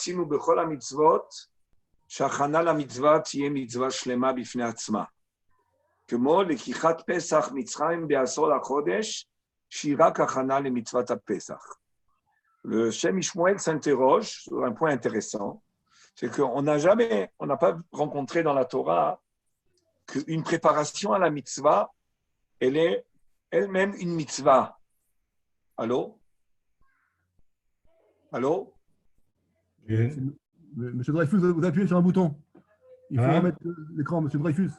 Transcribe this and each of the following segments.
רצינו בכל המצוות שהכנה למצווה תהיה מצווה שלמה בפני עצמה. כמו לקיחת פסח מצרים בעשור לחודש, שהיא רק הכנה למצוות הפסח. Le Shem Shmuel s'interroge sur un point intéressant, c'est qu'on n'a pas rencontré dans la Torah qu'une préparation à la mitzvah, elle est elle-même une mitzvah. Allô? Allô? Monsieur Dreyfus, vous appuyez sur un bouton. Il faut remettre l'écran, Monsieur Dreyfus.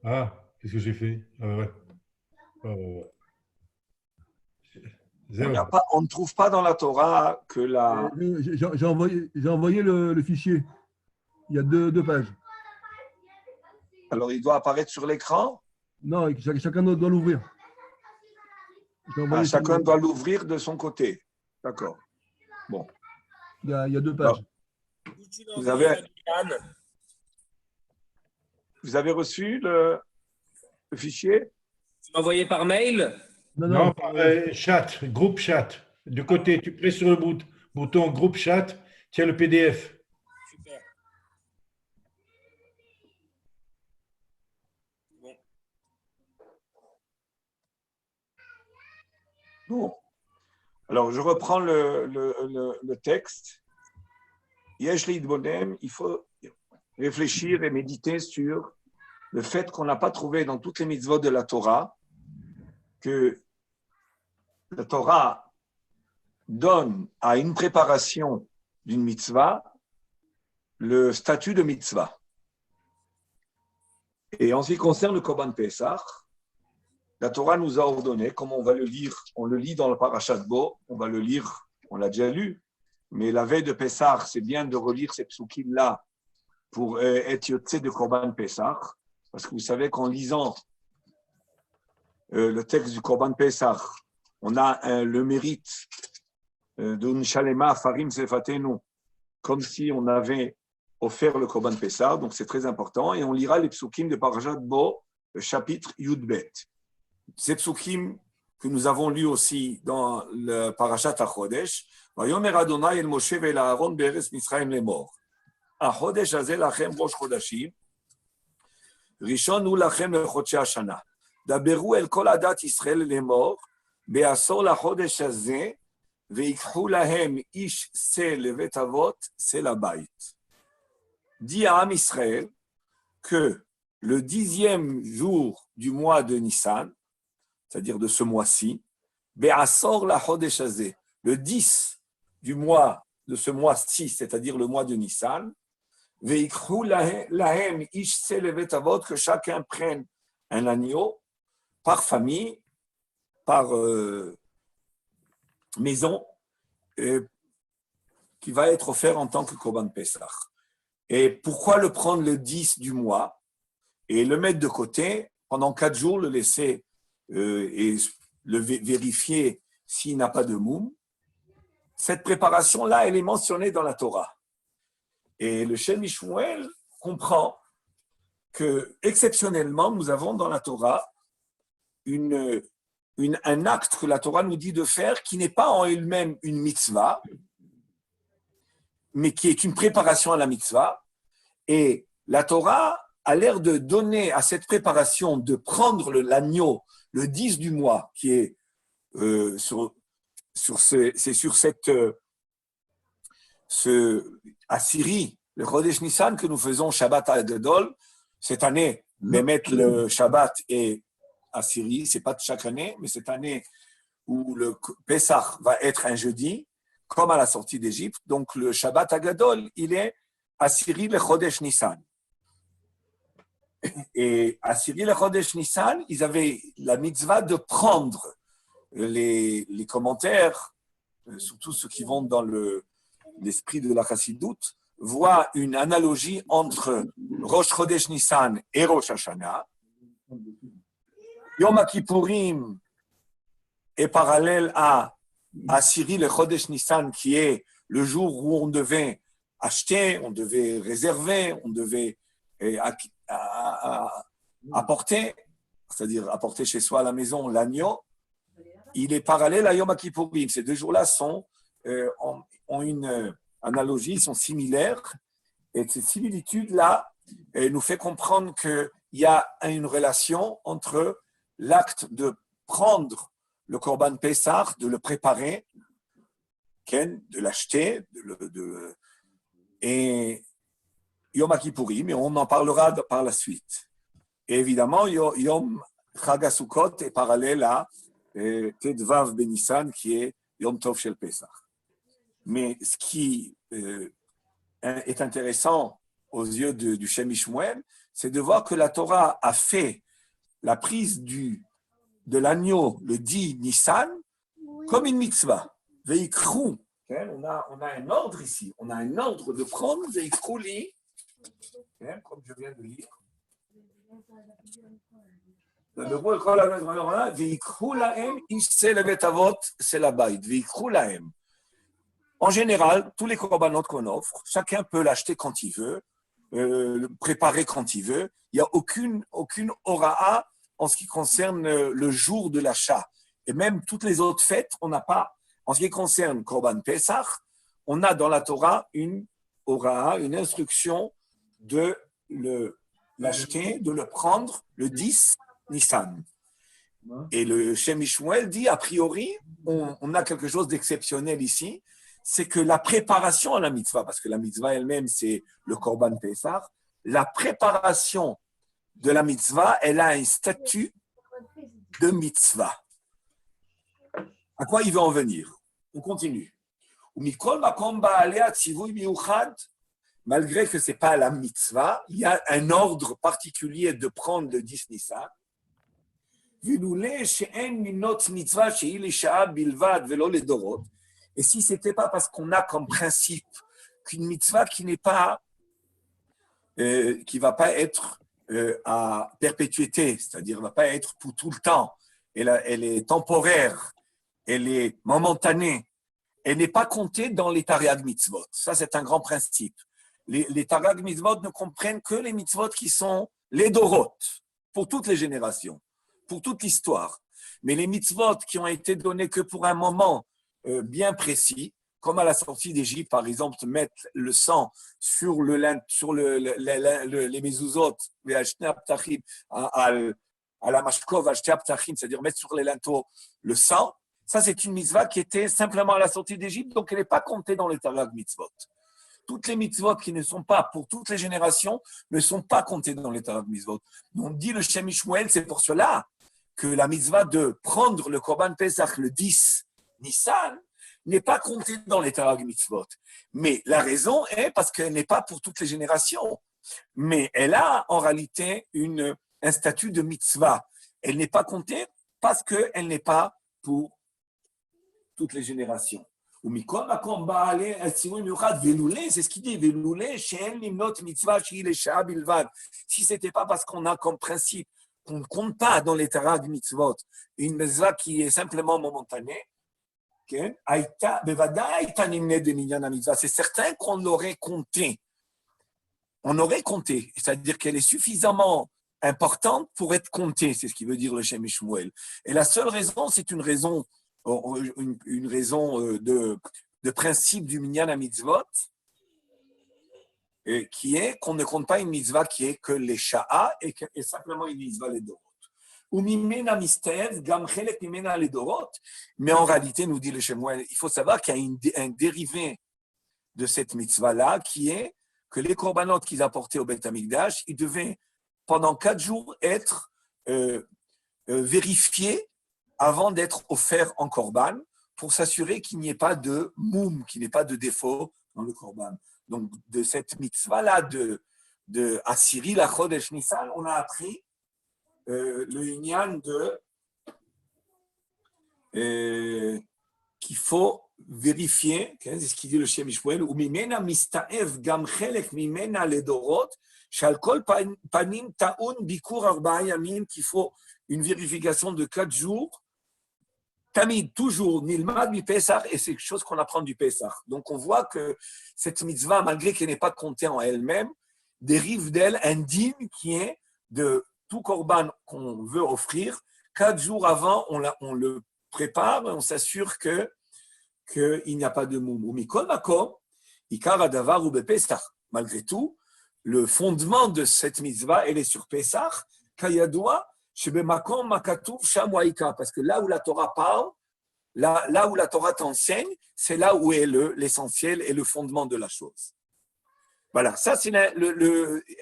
Ah, qu'est-ce que j'ai fait? Ouais. On ne trouve pas dans la Torah que la... J'ai envoyé le fichier. Il y a deux pages. Alors, il doit apparaître sur l'écran? Non, chacun doit l'ouvrir. Chacun doit l'ouvrir de son côté. D'accord. Bon. Il y a deux pages. Vous avez reçu le fichier? Tu m'as envoyé par mail? Non, par chat, groupe chat. De côté, tu presses sur le bouton groupe chat, tu as le PDF. Super. Bon. Alors, je reprends le texte. Yesh Lidbonem, il faut réfléchir et méditer sur le fait qu'on n'a pas trouvé dans toutes les mitzvot de la Torah que la Torah donne à une préparation d'une mitzvah le statut de mitzvah. Et en ce qui concerne le Korban Pessah, la Torah nous a ordonné, comme on va le lire, on le lit dans le Parashat Bo, on va le lire, on l'a déjà lu, mais la veille de Pessah, c'est bien de relire ces psukim-là pour être yotze de Korban Pessah, parce que vous savez qu'en lisant le texte du Korban Pessah, on a le mérite d'un Shalema Farim Sefatenu, comme si on avait offert le Korban Pessah, donc c'est très important, et on lira les psukim de Parashat Bo, le chapitre Yudbet. Ces psukim que nous avons lus aussi dans le Parashat HaChodesh, Vayomer Adonai el Moshe ve'el Aaron be'eretz Mitzrayim lemor. HaChodesh hazeh lachem rosh chodashim, rishon hu lachem lechodshei hashana. Daberu el kol adat Yisrael lemor, be'asor lachodesh hazeh, ve'ikhu lahem ish se levet avot, se labayit. Dit à Am Israël que le 10e jour du mois de Nissan, c'est-à-dire de ce mois-ci, Be'asor la Chodesh hazeh, le 10 du mois de ce mois-ci, c'est-à-dire le mois de Nissan, Ve'ikhu lahem ish se levet avot, que chacun prenne un agneau par famille, par maison, qui va être offert en tant que Korban Pessah. Et pourquoi le prendre le 10 du mois et le mettre de côté pendant 4 jours, le laisser et le vérifier s'il n'a pas de moum? Cette préparation-là, elle est mentionnée dans la Torah. Et le Shem Shmuel comprend que, exceptionnellement, nous avons dans la Torah un acte que la Torah nous dit de faire qui n'est pas en elle-même une mitzvah, mais qui est une préparation à la mitzvah. Et la Torah a l'air de donner à cette préparation de prendre l'agneau le 10 du mois, qui est Assyrie, le Chodesh Nissan que nous faisons Shabbat Agadol. Cette année, Bémet, le Shabbat est Assyrie, c'est pas chaque année, mais cette année où le Pessah va être un jeudi, comme à la sortie d'Égypte. Donc le Shabbat Agadol, il est Assyrie le Chodesh Nissan. Et Assyrie le Chodesh Nissan, ils avaient la mitzvah de prendre les commentaires, surtout ceux qui vont dans l'esprit de la Chassidoute, voient une analogie entre Rosh Chodesh Nissan et Rosh Hashanah. Yom Kippourim est parallèle à Assyrie le Chodesh Nissan, qui est le jour où on devait acheter, on devait réserver, on devait apporter, c'est-à-dire apporter chez soi à la maison l'agneau. Il est parallèle à Yom Kippourim. Ces 2 jours-là ont une analogies sont similaires. Et cette similitude-là nous fait comprendre qu'il y a une relation entre l'acte de prendre le Korban Pessah, de le préparer, de l'acheter, et Yom Kippourim, mais on en parlera par la suite. Et évidemment, Yom Chag HaSukkot est parallèle à Tedvav Benissan, qui est Yom Tov Shel Pesach. Mais ce qui est intéressant aux yeux du Shem Ishmuel, c'est de voir que la Torah a fait la prise de l'agneau, le 10 Nissan, comme une mitzvah. Veikru. On a un ordre ici. On a un ordre de prendre Veikru li, comme je viens de lire. Le mot Veikru lahem, c'est le betavot, c'est la baïd. Veikru lahem. En général, tous les korbanot qu'on offre, chacun peut l'acheter quand il veut, le préparer quand il veut. Il n'y a aucune ora'a en ce qui concerne le jour de l'achat. Et même toutes les autres fêtes, on n'a pas. En ce qui concerne Korban Pesach, on a dans la Torah une ora'a, une instruction de l'acheter, de le prendre le 10 Nissan. Et le Shem Ishmuel dit, a priori, on a quelque chose d'exceptionnel ici, c'est que la préparation à la mitzvah, parce que la mitzvah elle-même, c'est le Korban Pesach, la préparation de la mitzvah, elle a un statut de mitzvah. À quoi il veut en venir? On continue. Malgré que ce n'est pas la mitzvah, il y a un ordre particulier de prendre le 10 Nissan. Et si ce n'était pas parce qu'on a comme principe qu'une mitzvah qui n'est pas, qui va pas être à perpétuité, c'est-à-dire ne va pas être pour tout le temps, elle est temporaire, elle est momentanée, elle n'est pas comptée dans les Tariag mitzvot. Ça, c'est un grand principe. Les Tariag mitzvot ne comprennent que les mitzvot qui sont les dorot, pour toutes les générations, pour toute l'histoire. Mais les mitzvot qui ont été donnés que pour un moment bien précis, comme à la sortie d'Égypte, par exemple, mettre le sang sur les mezuzot, à la mashkov, c'est-à-dire mettre sur les linteaux le sang, ça c'est une mitzvah qui était simplement à la sortie d'Égypte, donc elle n'est pas comptée dans les Tarag mitzvot. Toutes les mitzvot qui ne sont pas pour toutes les générations ne sont pas comptées dans les Tarag mitzvot. On dit le Shem Ishmuel, c'est pour cela que la mitzvah de prendre le Korban Pesach le 10 Nissan n'est pas comptée dans les Tarag mitzvot. Mais la raison est parce qu'elle n'est pas pour toutes les générations. Mais elle a en réalité un statut de mitzvah. Elle n'est pas comptée parce qu'elle n'est pas pour toutes les générations. C'est ce qu'il dit. Si ce n'était pas parce qu'on a comme principe qu'on ne compte pas dans les Tarag mitzvot une mitzvah qui est simplement momentanée, c'est certain qu'on aurait compté. On aurait compté, c'est-à-dire qu'elle est suffisamment importante pour être comptée, c'est ce qui veut dire le Shem Ishmuel. Et la seule raison, c'est une raison de principe du Minyan HaMitzvot, qui est qu'on ne compte pas une mitzvah qui est que les sha'a et simplement une mitzvah les dorot. Mais en réalité, nous dit le Shemuel, il faut savoir qu'il y a un dérivé de cette mitzvah-là qui est que les korbanot qu'ils apportaient au Beth Amikdash, ils devaient pendant 4 jours être vérifiés avant d'être offerts en korban pour s'assurer qu'il n'y ait pas de moum, qu'il n'y ait pas de défaut dans le korban. Donc, de cette mitzvah-là de Asiri, la Chodesh Nissan, on a appris le Inyan qu'il faut vérifier, c'est ce qu'il dit le Shem Ishmuel, ou mimena mistaev gam chelek mimena ledorot, shal kol panim taun bikur arba'a yamim, qu'il faut une vérification de 4 jours, tamid, toujours, nilmad mi Pesach, et c'est quelque chose qu'on apprend du Pesach. Donc on voit que cette mitzvah, malgré qu'elle n'est pas comptée en elle-même, dérive d'elle un dîme qui est de tout korban qu'on veut offrir, 4 jours avant, on le prépare, on s'assure qu'il n'y a pas de moum. Ikar Adavar ou Pesach. Malgré tout, le fondement de cette mitzvah, elle est sur Pesach, Kayadoua, Shebemakom Makatouf Shamwaika, parce que là où la Torah parle, là où la Torah t'enseigne, c'est là où est l'essentiel et le fondement de la chose. Voilà, ça c'est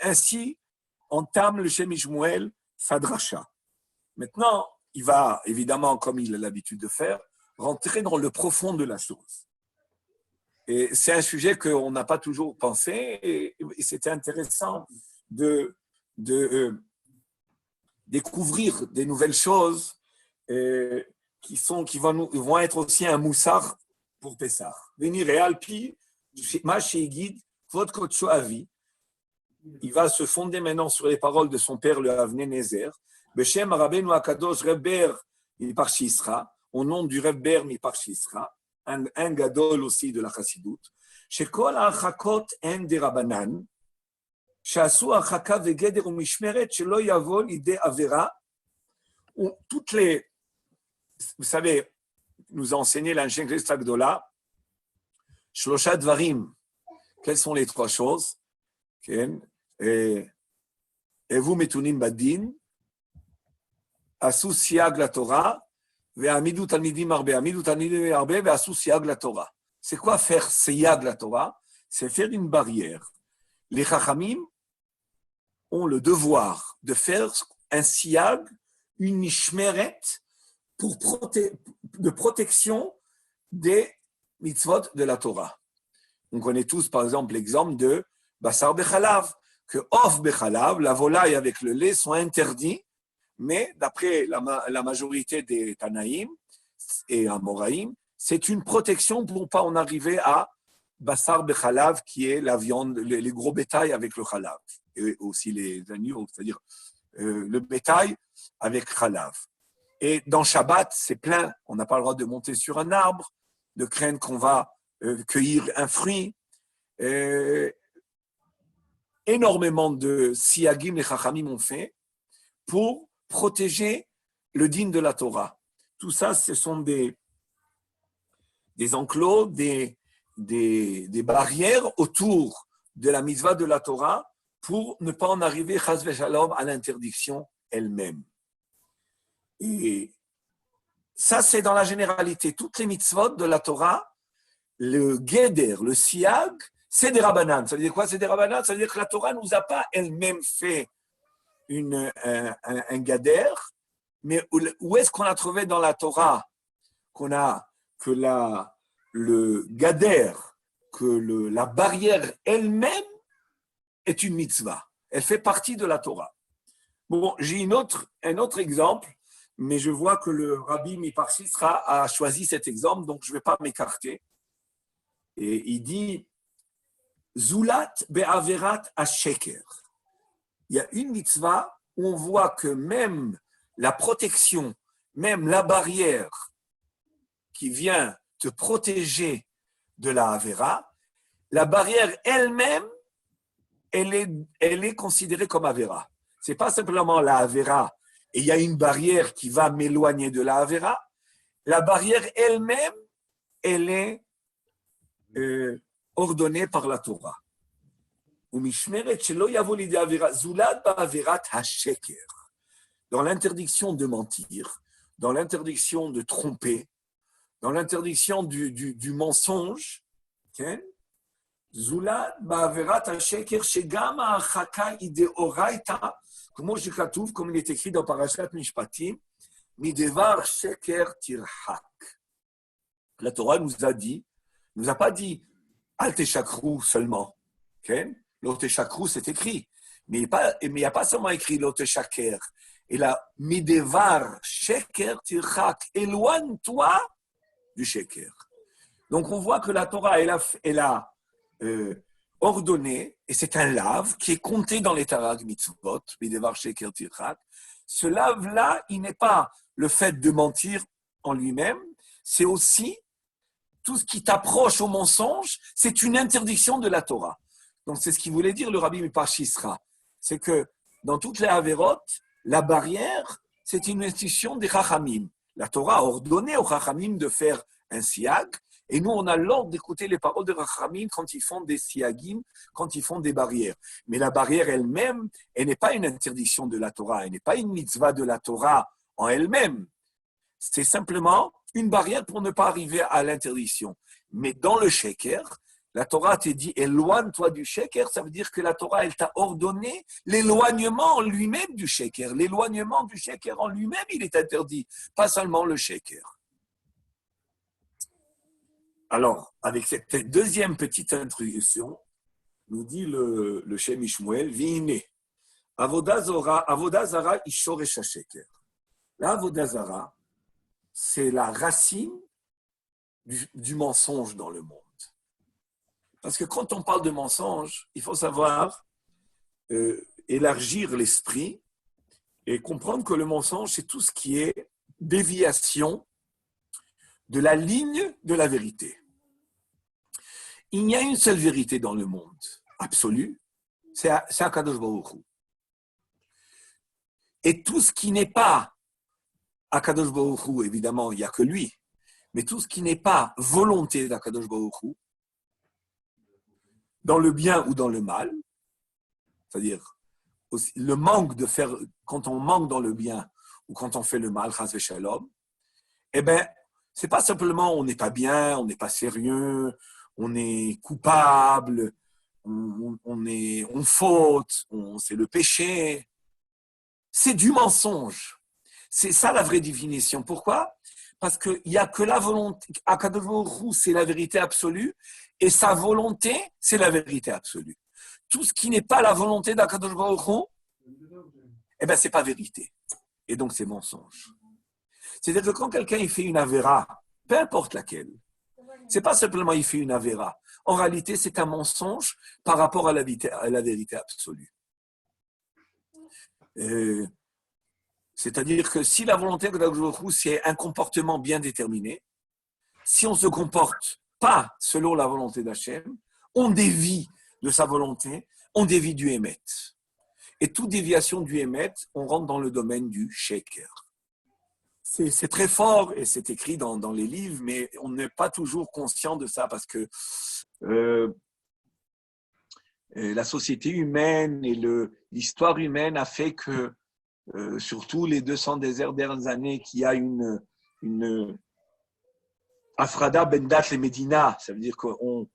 ainsi entame le Shem Shmuel sa dracha. Maintenant, il va évidemment, comme il a l'habitude de faire, rentrer dans le profond de la chose. Et c'est un sujet qu'on n'a pas toujours pensé, et c'était intéressant de découvrir des nouvelles choses qui vont être aussi un moussard pour Pessah. Venir et Alpi, Guide, votre coach Avi, il va se fonder maintenant sur les paroles de son père, le Avnei Nezer, Beshem Rabbeinu Akadosh Rebber Miparshisra, au nom du Rebber Miparshisra, un gadol aussi de la Chassidut, Shekol Achakot en de Rabbanan, Shasu Achaka vegeder umishmeret shelo yavo l'idée avera, où toutes les, vous savez, nous a enseigné l'ancien Christ Agdola, Shlosha Dvarim, quelles sont les trois choses? Et vous metunim badin, asu siag la Torah, ve'amidu talmidim arbe, amidu talmidim arbe, ve'asu siag la Torah. C'est quoi faire siag la Torah? C'est faire une barrière. Les chachamim ont le devoir de faire un siag, une mishmeret, de protection des mitzvot de la Torah. On connaît tous, par exemple, l'exemple de Bassar Bechalav, que Of Bechalav, la volaille avec le lait, sont interdits, mais d'après la majorité des Tanaïm et Amoraïm, c'est une protection pour ne pas en arriver à Bassar Bechalav, qui est la viande, les gros bétails avec le Chalav, et aussi les agneaux, c'est-à-dire le bétail avec Chalav. Et dans Shabbat, c'est plein, on n'a pas le droit de monter sur un arbre, de craindre qu'on va cueillir un fruit. Énormément de siyagim les chachamim ont fait pour protéger le din de la Torah. Tout ça, ce sont des enclos, des barrières autour de la mitzvah de la Torah pour ne pas en arriver, chas v'shalom, à l'interdiction elle-même. Et ça, c'est dans la généralité. Toutes les mitzvot de la Torah, le guéder, le siag, c'est des rabbanan. Ça veut dire quoi? C'est des rabbanan. Ça veut dire que la Torah ne nous a pas elle-même fait un gader, mais où est-ce qu'on a trouvé dans la Torah que le gader, que la barrière elle-même est une mitzvah. Elle fait partie de la Torah. Bon, j'ai un autre exemple, mais je vois que le Rabbi Miparshisra a choisi cet exemple, donc je ne vais pas m'écarter. Et il dit Zulat be'averat ha-sheker. Il y a une mitzvah où on voit que même la protection, même la barrière qui vient te protéger de la avera, la barrière elle-même, elle est considérée comme avera. Ce n'est pas simplement la avera et il y a une barrière qui va m'éloigner de la avera. La barrière elle-même, elle est ordonnée par la Torah. Dans l'interdiction de mentir, dans l'interdiction de tromper, dans l'interdiction du mensonge, Zula ba'averat ha-sheker shegam ha'achaka ideoraita, comme il est écrit dans Parashat Mishpatim, midevar sheker tirhak. La Torah nous a pas dit al teshakru seulement. Lo teshakru, c'est écrit, mais il n'y a pas seulement écrit lo teshaker. Et là, midevar sheker tirhak, éloigne-toi du sheker. Donc on voit que la Torah, elle a ordonné, et c'est un lave qui est compté dans les Tarag Mitzvot, midevar sheker tirhak. Ce lave-là, il n'est pas le fait de mentir en lui-même, c'est aussi tout ce qui t'approche au mensonge, c'est une interdiction de la Torah. Donc c'est ce qu'il voulait dire le Rabbi Miparshisra. C'est que dans toutes les Averot, la barrière, c'est une institution des Chachamim. La Torah a ordonné aux Chachamim de faire un siag, Et nous, on a l'ordre d'écouter les paroles de Rachamim quand ils font des siagim, quand ils font des barrières. Mais la barrière elle-même, elle n'est pas une interdiction de la Torah, elle n'est pas une mitzvah de la Torah en elle-même. C'est simplement une barrière pour ne pas arriver à l'interdiction. Mais dans le sheker, la Torah t'a dit éloigne-toi du sheker, ça veut dire que la Torah, elle t'a ordonné l'éloignement en lui-même du sheker. L'éloignement du sheker en lui-même, il est interdit, pas seulement le sheker. Alors, avec cette deuxième petite introduction, nous dit le Shem Ishmuel, Vihine, Avodah Zara Ishoresh HaSheker. La Avodah Zara, c'est la racine du mensonge dans le monde. Parce que quand on parle de mensonge, il faut savoir élargir l'esprit et comprendre que le mensonge, c'est tout ce qui est déviation de la ligne de la vérité. Il y a une seule vérité dans le monde, absolue, c'est Akadosh Baruch Hu. Et tout ce qui n'est pas Akadosh Baruch Hu, évidemment, il n'y a que lui, mais tout ce qui n'est pas volonté d'Akadosh Baruch Hu, dans le bien ou dans le mal, c'est-à-dire le manque de faire, quand on manque dans le bien ou quand on fait le mal, chas v'shalom, eh bien, c'est pas simplement on n'est pas bien, on n'est pas sérieux, on est coupable, on faute, c'est le péché. C'est du mensonge. C'est ça la vraie définition. Pourquoi ? Parce qu'il n'y a que la volonté. Akadosh Baruch Hu, c'est la vérité absolue, et sa volonté, c'est la vérité absolue. Tout ce qui n'est pas la volonté d'Akadosh Baruch Hu, eh bien, c'est pas vérité. Et donc, c'est mensonge. C'est-à-dire que quand quelqu'un il fait une avéra, peu importe laquelle, c'est pas simplement il fait une avéra. En réalité, c'est un mensonge par rapport à la vérité absolue. C'est-à-dire que si la volonté de Akadosh, c'est un comportement bien déterminé, si on ne se comporte pas selon la volonté d'Hachem, on dévie de sa volonté, on dévie du Hémet. Et toute déviation du Hémet, on rentre dans le domaine du Sheker. C'est très fort et c'est écrit dans les livres, mais on n'est pas toujours conscient de ça parce que la société humaine et l'histoire humaine a fait que, surtout les 200 dernières années, qu'il y a une Afrada Bendat les Médina, ça veut dire qu'on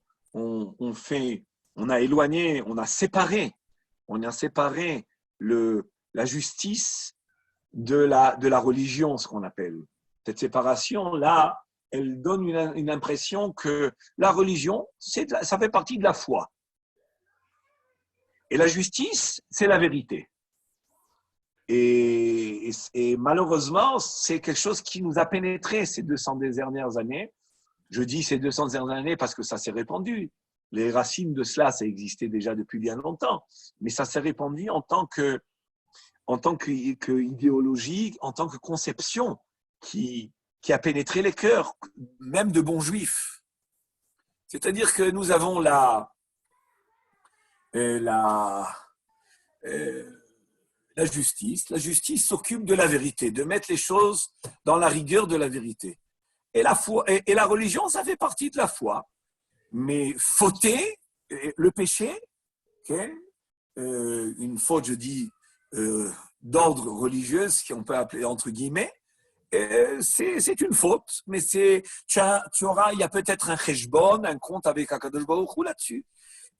a éloigné, on a séparé la justice de la religion, ce qu'on appelle. Cette séparation-là, elle donne une impression que la religion, ça fait partie de la foi. Et la justice, c'est la vérité. Et malheureusement, c'est quelque chose qui nous a pénétré ces 200 dernières années. Je dis ces 200 dernières années parce que ça s'est répandu. Les racines de cela, ça existait déjà depuis bien longtemps. Mais ça s'est répandu en tant qu'idéologie, en tant que conception qui a pénétré les cœurs, même de bons juifs. C'est-à-dire que nous avons la justice. La justice s'occupe de la vérité, de mettre les choses dans la rigueur de la vérité. Et la foi, et la religion, ça fait partie de la foi. Mais fauter, le péché, une faute, je dis, d'ordre religieux, ce qu'on peut appeler entre guillemets, c'est une faute, mais il y a peut-être un cheshbon, un compte avec Akadosh Baruch Hu là-dessus,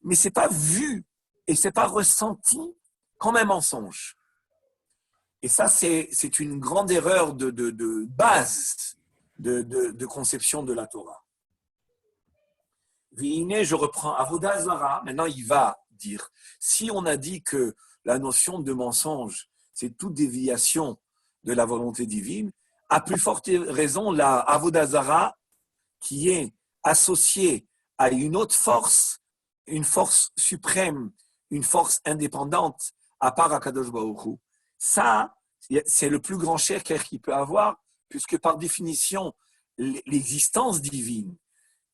mais c'est pas vu et c'est pas ressenti comme un mensonge. Et ça, c'est une grande erreur de base de conception de la Torah. Vihine, je reprends Avodah Zara. Maintenant, il va dire, si on a dit que la notion de mensonge, c'est toute déviation de la volonté divine, à plus forte raison, la Avodah Zara, qui est associée à une autre force, une force suprême, une force indépendante, à part Akadosh Baruch Hu. Ça, c'est le plus grand sheker qu'il peut avoir, puisque par définition, l'existence divine,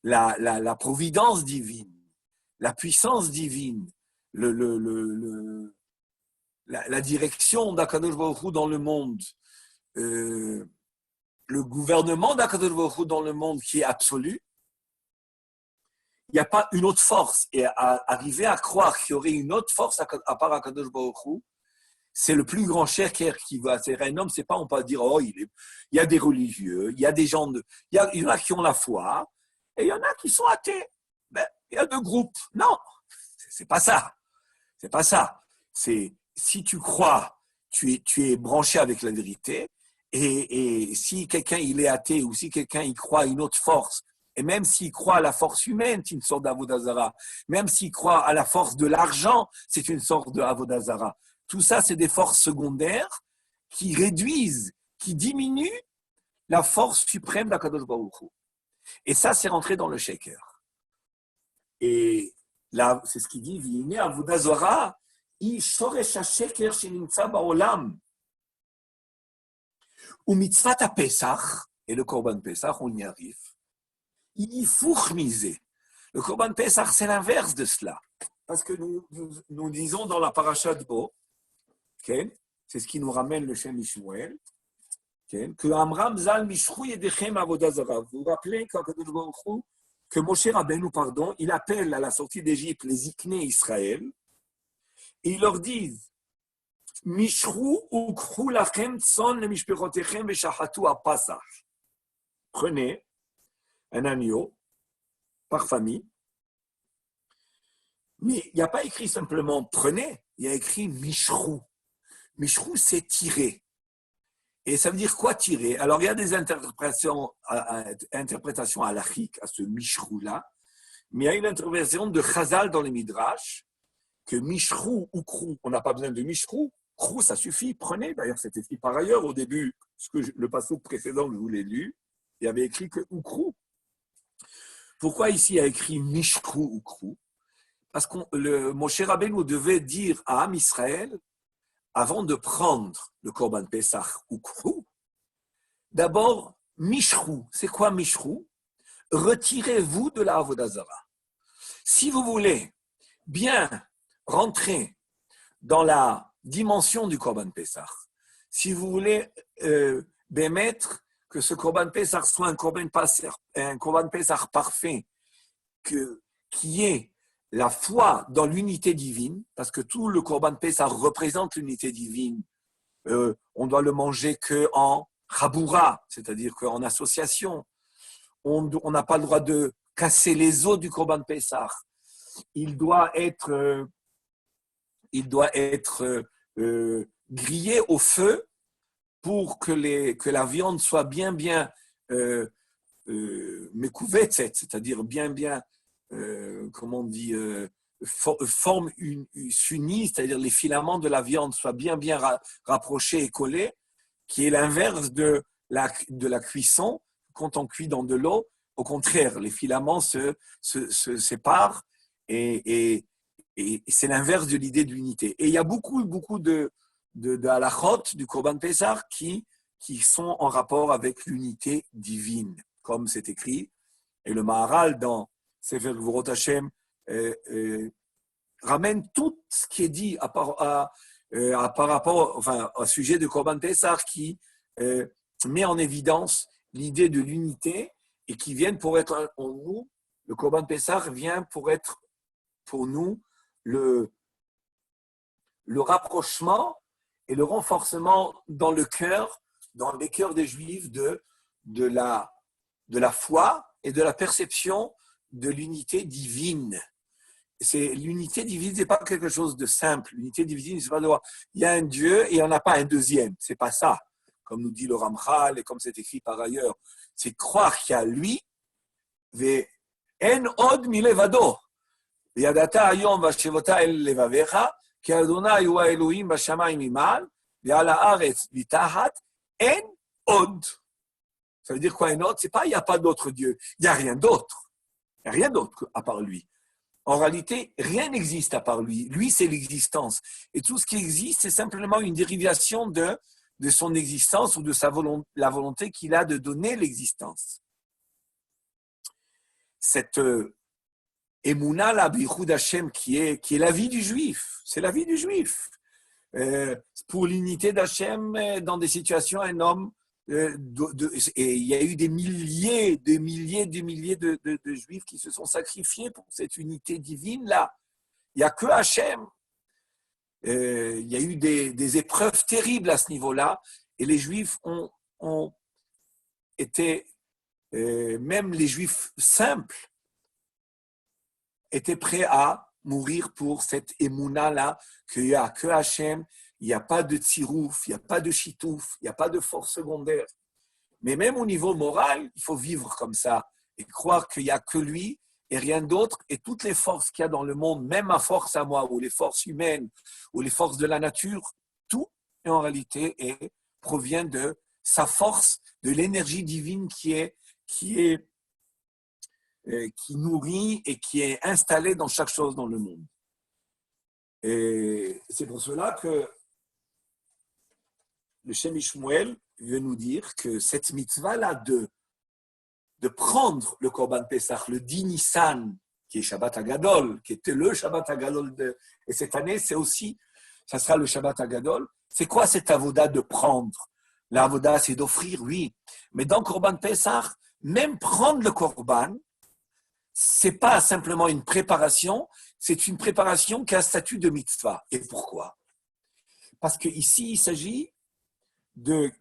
la providence divine, la puissance divine, la direction d'Akadosh Baruch Hu dans le monde, le gouvernement d'Akadosh Baruch Hu dans le monde qui est absolu, il n'y a pas une autre force. Et arriver à croire qu'il y aurait une autre force à part Akadosh Baruch Hu, c'est le plus grand sheker qui va. C'est un homme, c'est pas, on peut dire, oh, il y a des religieux, il y a des gens, il y en a qui ont la foi, et il y en a qui sont athées. Ben, il y a deux groupes. Non, c'est pas ça. C'est pas ça. C'est, si tu crois, tu es branché avec la vérité, et si quelqu'un il est athée, ou si quelqu'un il croit à une autre force, et même s'il croit à la force humaine, c'est une sorte d'Avodazara. Même s'il croit à la force de l'argent, c'est une sorte d'Avodazara. Tout ça, c'est des forces secondaires qui réduisent, qui diminuent la force suprême d'Akadosh Baruch Hu. Et ça, c'est rentré dans le shaker. Et là, c'est ce qu'il dit, V'yine Avodazara, I shoresh ha-shaker shenimtza ba'olam. Ou mitzvat ha-pesach, et le korban pesach, on y arrive, il faut miser. Le korban pesach, c'est l'inverse de cela. Parce que nous disons dans la paracha de Bo, okay, c'est ce qui nous ramène le Shem Ishmuel, okay, que Amram Zal Mishru Yedechem Avodazara. Vous vous rappelez que Moshe Rabbeinu, il appelle à la sortie d'Égypte les Ikné Israël, et ils leur disent Mishru ukhu lachem tson le mishpechotechem veshachatu apasach. Prenez un agneau par famille. Mais il n'y a pas écrit simplement prenez, il y a écrit Mishrou. Mishrou, c'est tirer. Et ça veut dire quoi tirer? Alors, il y a des interprétations halachiques à ce Mishrou-là, mais il y a une interprétation de Chazal dans les Midrash, que Mishrou ou Krou, on n'a pas besoin de Mishrou, Krou, ça suffit, prenez. D'ailleurs, c'est écrit par ailleurs au début, le passouk précédent que je vous l'ai lu, il y avait écrit que Ukrou. Pourquoi ici il y a écrit Mishrou ou Krou? Parce que Moshe Rabbeinu devait dire à Am Israël, avant de prendre le Korban Pesach ou Krou, d'abord, Mishrou. C'est quoi Mishrou? Retirez-vous de la Avodazara. Si vous voulez bien rentrer dans la dimension du Korban Pesach, si vous voulez bémettre que ce Korban Pesach soit un Korban Pesach parfait, qui est la foi dans l'unité divine, parce que tout le Korban Pesach représente l'unité divine, on doit le manger qu'en Chaboura, c'est-à-dire qu'en association. On n'a pas le droit de casser les os du Korban Pesach. Il doit être grillé au feu pour que la viande soit bien mécouverte, c'est-à-dire bien comment on dit, forme s'unit, c'est-à-dire les filaments de la viande soient bien rapprochés et collés, qui est l'inverse de la cuisson. Quand on cuit dans de l'eau, au contraire, les filaments se séparent et c'est l'inverse de l'idée d'unité. Et il y a beaucoup de halachot du Korban Pesach qui sont en rapport avec l'unité divine, comme c'est écrit. Et le Maharal dans Sefer Gvorot Hashem ramène tout ce qui est dit par rapport, enfin, au sujet du Korban Pesach qui met en évidence l'idée de l'unité et qui vient pour être en nous, le Korban Pesach vient pour être pour nous le rapprochement et le renforcement dans les cœurs des Juifs de la foi et de la perception de l'unité divine. L'unité divine, ce n'est pas quelque chose de simple. L'unité divine, c'est pas de voir, il y a un Dieu et il n'y en a pas un deuxième. Ce n'est pas ça, comme nous dit le Ramchal et comme c'est écrit par ailleurs. C'est croire qu'il y a lui, en od milevado. Yadata ayom vashevota el levavecha, ki Adonai hu Elohim bashamayim imal, ve'al haaretz mitahat, en od. Ça veut dire quoi en od? C'est pas il n'y a pas d'autre Dieu. Il n'y a rien d'autre. Il n'y a rien d'autre à part lui. En réalité, rien n'existe à part lui. Lui, c'est l'existence. Et tout ce qui existe, c'est simplement une dérivation de son existence ou de la volonté qu'il a de donner l'existence. Cette Emouna, la Bichud Hashem, qui est la vie du juif. C'est la vie du juif. Pour l'unité d'Hachem, dans des situations, un homme et il y a eu des milliers de Juifs qui se sont sacrifiés pour cette unité divine-là. Il n'y a que Hachem. Il y a eu des épreuves terribles à ce niveau-là, et les Juifs ont été, même les Juifs simples, étaient prêts à mourir pour cette émouna-là, qu'il n'y a que Hachem, il n'y a pas de tsirouf, il n'y a pas de chitouf, il n'y a pas de force secondaire. Mais même au niveau moral, il faut vivre comme ça et croire qu'il n'y a que lui et rien d'autre, et toutes les forces qu'il y a dans le monde, même ma force à moi, ou les forces humaines, ou les forces de la nature, tout en réalité provient de sa force, de l'énergie divine qui nourrit et qui est installée dans chaque chose dans le monde. Et c'est pour cela que le Shem Shmuel veut nous dire que cette mitzvah-là de prendre le Korban Pesach, le 10 Nissan, qui est Shabbat Hagadol, qui était le Shabbat Hagadol, et cette année, ça sera le Shabbat Hagadol. C'est quoi cette avoda de prendre? L'avoda, c'est d'offrir, oui. Mais dans Korban Pesach, même prendre le Korban, c'est pas simplement une préparation, c'est une préparation qui a un statut de mitzvah. Et pourquoi? Parce qu'ici, il s'agit d'une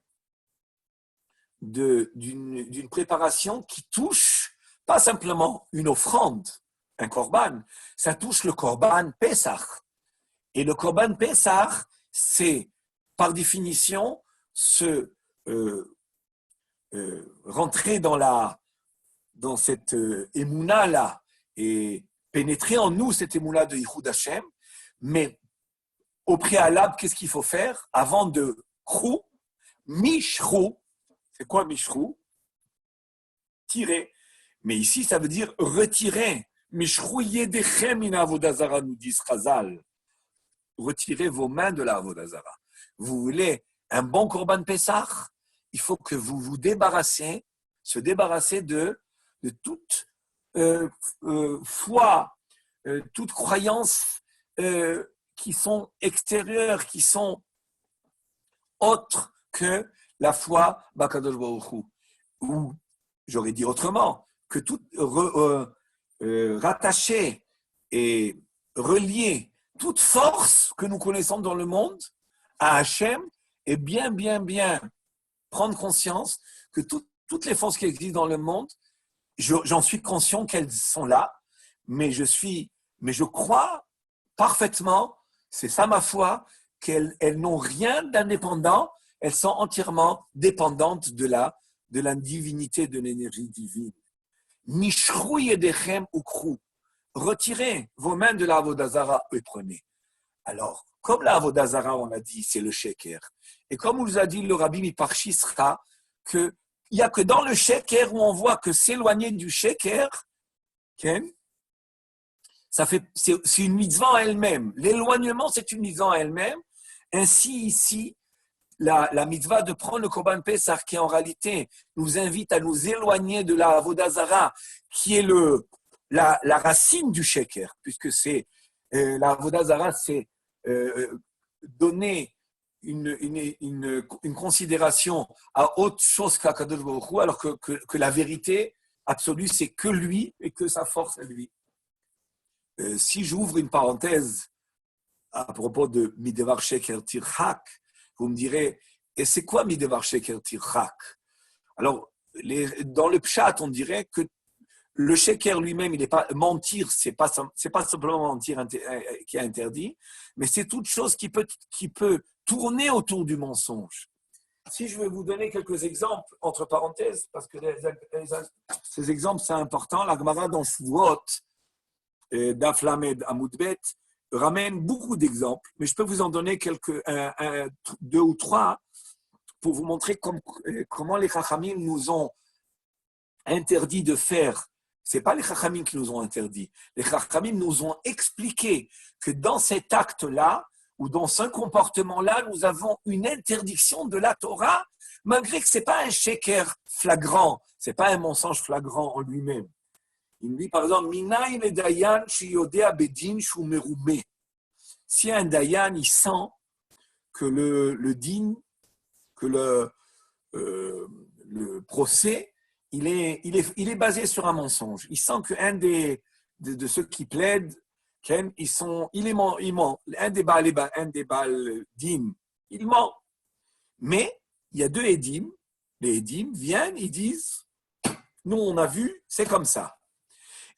préparation qui touche pas simplement une offrande, un korban, ça touche le korban Pesach. Et le korban Pesach, c'est par définition rentrer dans cette émouna-là et pénétrer en nous cette émouna de Yichud Hashem. Mais au préalable, qu'est-ce qu'il faut faire avant de chrou, mishrou? C'est quoi mishrou? Tirer. Mais ici, ça veut dire retirer. Mishrou yedechem min avodazara, nous dit Chazal. Retirez vos mains de la avodazara. Vous voulez un bon korban Pesach? Il faut que vous vous se débarrasser de toute foi, toute croyance qui sont extérieures, qui sont autres que la foi Bakadosh Baruch Hu. Ou, j'aurais dit autrement, que tout rattacher et relier toute force que nous connaissons dans le monde à Hachem et bien prendre conscience que toutes les forces qui existent dans le monde, j'en suis conscient qu'elles sont là, mais je crois parfaitement, c'est ça ma foi, qu'elles n'ont rien d'indépendant, elles sont entièrement dépendantes de la divinité, de l'énergie divine. Mishrou yedechem ukrou. Retirez vos mains de la avodazara et prenez. Alors, comme la avodazara, on l'a dit, c'est le sheker. Et comme vous a dit le Rabbi Miparchisra, qu'il n'y a que dans le sheker où on voit que s'éloigner du sheker, c'est une mitzvah en elle-même. L'éloignement, c'est une mitzvah en elle-même. Ainsi, ici, la mitzvah de prendre le Korban Pesach, qui en réalité nous invite à nous éloigner de la avodazara, qui est la racine du sheker, puisque c'est la avodazara, c'est donner une considération à autre chose qu'Akadosh Baruch Hu, alors que la vérité absolue, c'est que lui et que sa force est lui. Si j'ouvre une parenthèse à propos de Midevar Sheker Tirhak, vous me direz, et c'est quoi Midevar Sheker Tirhak? Alors, dans le Pshat, on dirait que le Sheker lui-même, il n'est pas mentir, c'est pas simplement mentir qui est interdit, mais c'est toute chose qui peut tourner autour du mensonge. Si je vais vous donner quelques exemples, entre parenthèses, parce que ces exemples, c'est important, la Gemara dans Shavuot, Daf Lamed Amoudbet, ramène beaucoup d'exemples, mais je peux vous en donner deux ou trois pour vous montrer comment les Chachamim nous ont interdit de faire. Ce n'est pas les Chachamim qui nous ont interdit. Les Chachamim nous ont expliqué que dans cet acte-là, ou dans ce comportement-là, nous avons une interdiction de la Torah, malgré que ce n'est pas un sheker flagrant, ce n'est pas un mensonge flagrant en lui-même. Il dit par exemple, Minaï le dayan shiyodea bedin shu meroumé. Si un dayan, il sent que le din, que le procès, il est basé sur un mensonge. Il sent qu'un de ceux qui plaident, il ment. Un des Baal Din, il ment. Mais il y a deux Edim. Les Edim viennent, ils disent, nous on a vu, c'est comme ça.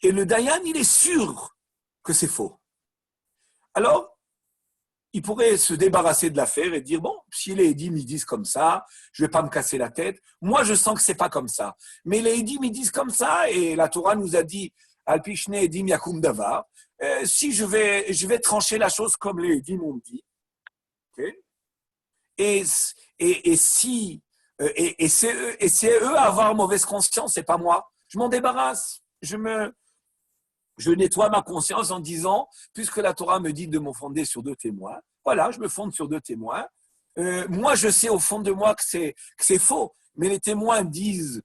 Et le Dayan, il est sûr que c'est faux. Alors, il pourrait se débarrasser de l'affaire et dire, bon, si les Edim ils disent comme ça, je ne vais pas me casser la tête. Moi, je sens que ce n'est pas comme ça. Mais les Edim, ils disent comme ça, et la Torah nous a dit, Al-Pishne Edim Yakum Davar, si je vais trancher la chose comme les Edim ont dit. Okay? Et c'est eux à avoir mauvaise conscience, c'est pas moi. Je m'en débarrasse. Je nettoie ma conscience en disant, puisque la Torah me dit de me fonder sur deux témoins, voilà, je me fonde sur deux témoins. Moi, je sais au fond de moi que c'est faux, mais les témoins disent,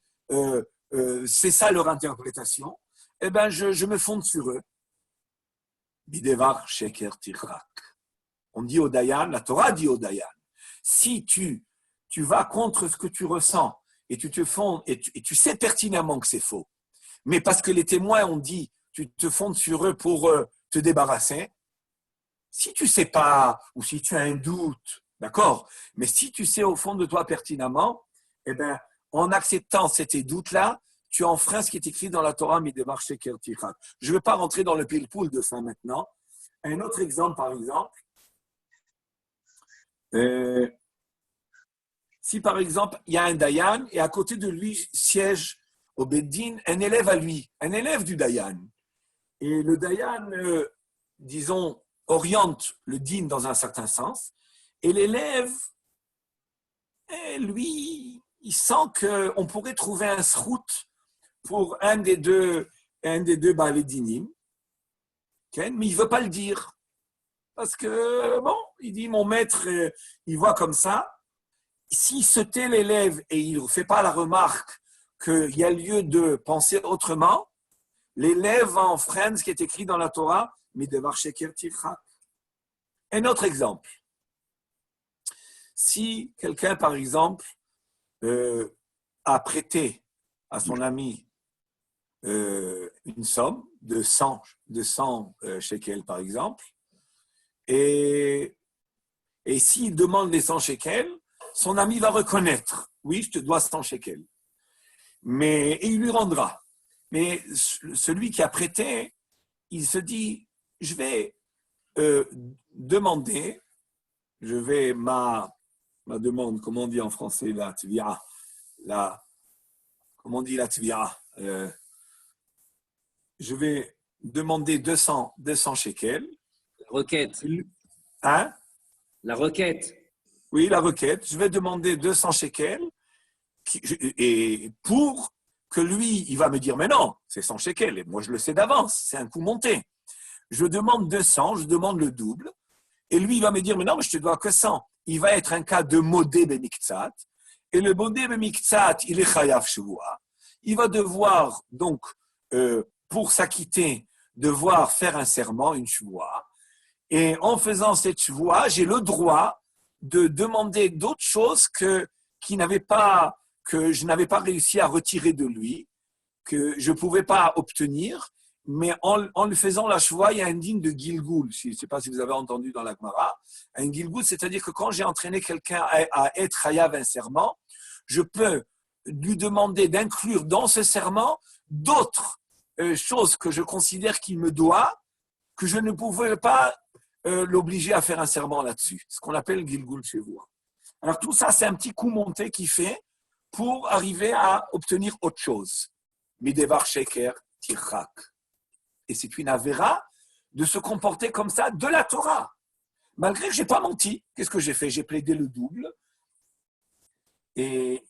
c'est ça leur interprétation. Eh bien, je me fonde sur eux. Bidevar sheker tirak. On dit au Dayan, la Torah dit au Dayan, si tu vas contre ce que tu ressens et tu te fondes et tu sais pertinemment que c'est faux, mais parce que les témoins ont dit, tu te fondes sur eux pour te débarrasser, si tu ne sais pas ou si tu as un doute, d'accord, mais si tu sais au fond de toi pertinemment, eh bien, en acceptant ces doutes-là, tu enfreins ce qui est écrit dans la Torah, Midevar Sheker Tichak. Je ne vais pas rentrer dans le pile-poule de ça maintenant. Un autre exemple, par exemple, si par exemple, il y a un Dayan et à côté de lui siège au Beddin un élève à lui, un élève du Dayan. Et le Dayan, disons, oriente le din dans un certain sens. Et l'élève, lui, il sent qu'on pourrait trouver un srout pour un des deux Baalei Dinim, okay? Mais il ne veut pas le dire. Parce que, bon, il dit, mon maître, il voit comme ça. S'il se tait l'élève et il ne fait pas la remarque qu'il y a lieu de penser autrement, l'élève va enfreindre ce qui est écrit dans la Torah, Midevar Sheker Tichak. Un autre exemple. Si quelqu'un, par exemple, a prêté à son ami une somme de 100 shekels, par exemple, et s'il demande les 100 shekels, son ami va reconnaître, oui, je te dois 100 shekels. Et il lui rendra. Mais celui qui a prêté, il se dit, je vais demander, ma demande, comment on dit en français, la tvia, comment on dit la tvia, je vais demander 200 shekels. La requête. Hein? La requête. Oui, la requête. Je vais demander 200 shekels et pour que lui, il va me dire, mais non, c'est 100 shekels. Et moi, je le sais d'avance, c'est un coup monté. Je demande 200, je demande le double. Et lui, il va me dire, mais non, mais je te dois que 100. Il va être un cas de modé bemiktsat. Et le modé bemiktsat, il est chayav shavua. Il va devoir, donc, pour s'acquitter, devoir faire un serment, une shavua. Et en faisant cette shavua, j'ai le droit de demander d'autres choses que je n'avais pas réussi à retirer de lui, que je ne pouvais pas obtenir. Mais en lui faisant la shvoua, il y a un digne de Gilgoul. Je ne sais pas si vous avez entendu dans la Gemara. Un Gilgoul, c'est-à-dire que quand j'ai entraîné quelqu'un à être chayav un serment, je peux lui demander d'inclure dans ce serment d'autres choses que je considère qu'il me doit, que je ne pouvais pas l'obliger à faire un serment là-dessus. Ce qu'on appelle Gilgoul chez vous. Alors tout ça, c'est un petit coup monté qu'il fait pour arriver à obtenir autre chose. Midevar sheker tichak. Et c'est une avéra de se comporter comme ça de la Torah. Malgré que je n'ai pas menti, qu'est-ce que j'ai fait? J'ai plaidé le double. Et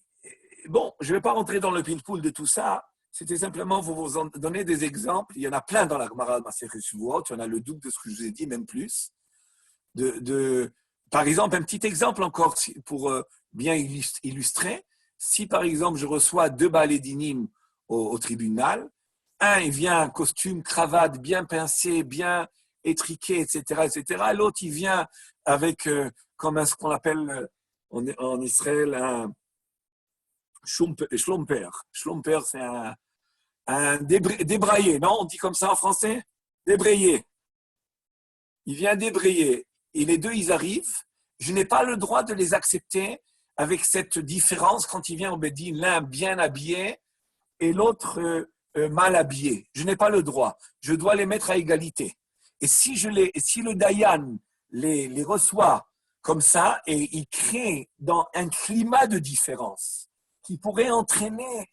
bon, je ne vais pas rentrer dans le pile-poule de tout ça. C'était simplement pour vous en donner des exemples. Il y en a plein dans la Gemara de Masechet Shavuot. Il y en a le double de ce que je vous ai dit, même plus. Par exemple, un petit exemple encore pour bien illustrer. Si par exemple, je reçois 2 Baalei Dinim au tribunal, un, il vient en costume, cravate, bien pincé, bien étriqué, etc., etc. L'autre, il vient avec, comme ce qu'on appelle en Israël, Schlumper. Schlumper, c'est un débraillé, non? On dit comme ça en français? Débrayé. Il vient débrayer. Et les deux, ils arrivent. Je n'ai pas le droit de les accepter avec cette différence quand il vient au Bédin, l'un bien habillé et l'autre mal habillé. Je n'ai pas le droit. Je dois les mettre à égalité. Et si le Dayan les reçoit comme ça, et il crée dans un climat de différence qui pourrait entraîner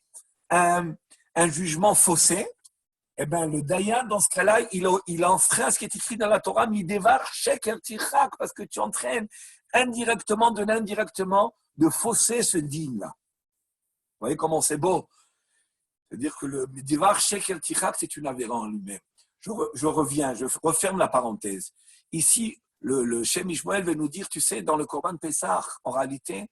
un jugement faussé, eh bien, le Dayan, dans ce cas-là, il enfreint ce qui est écrit dans la Torah, Midevar Sheker Tichak, parce que tu entraînes indirectement de fausser ce digne-là. Vous voyez comment c'est beau? C'est-à-dire que le Midevar Sheker Tichak, c'est une avéran en lui-même. Je reviens, je referme la parenthèse. Ici, le Shem Ishmael veut nous dire, tu sais, dans le Korban Pessah, en réalité,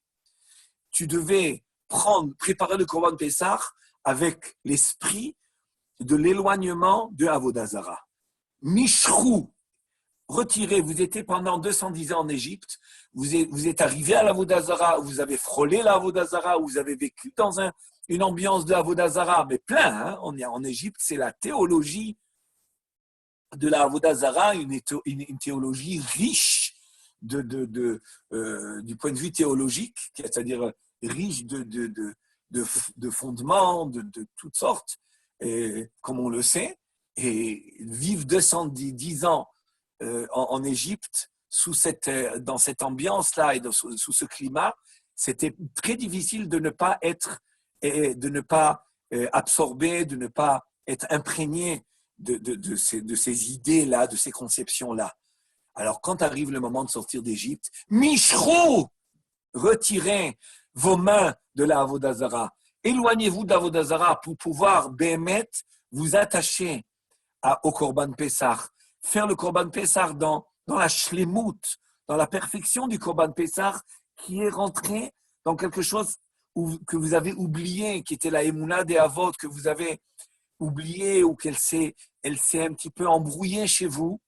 tu devais préparer le Korban Pessah avec l'esprit de l'éloignement de Avodah Zarah. Mishrou, retirez, vous étiez pendant 210 ans en Égypte, vous êtes arrivé à l'Avodah Zarah, vous avez frôlé l'Avodah Zarah, vous avez vécu dans une ambiance de Avodah Zarah, mais plein, hein, on est en Égypte, c'est la théologie de la Avodah Zarah, une théologie riche du point de vue théologique, c'est-à-dire riche de fondements, de toutes sortes, et, comme on le sait, et vivre 210 ans en Égypte dans cette ambiance-là et sous ce climat, c'était très difficile de ne pas être, de ne pas absorber, de ne pas être imprégné de ces idées-là, de ces conceptions-là. Alors, quand arrive le moment de sortir d'Égypte, Mishrou, retirez vos mains de la Avodah Zarah. Éloignez-vous de l'Avodah Zarah pour pouvoir, Bémet, vous attacher au Korban Pessah. Faire le Korban Pessah dans la shlemut, dans la perfection du Korban Pessah, qui est rentré dans quelque chose que vous avez oublié, qui était la Emouna des Avot, que vous avez oublié ou qu'elle s'est un petit peu embrouillée chez vous,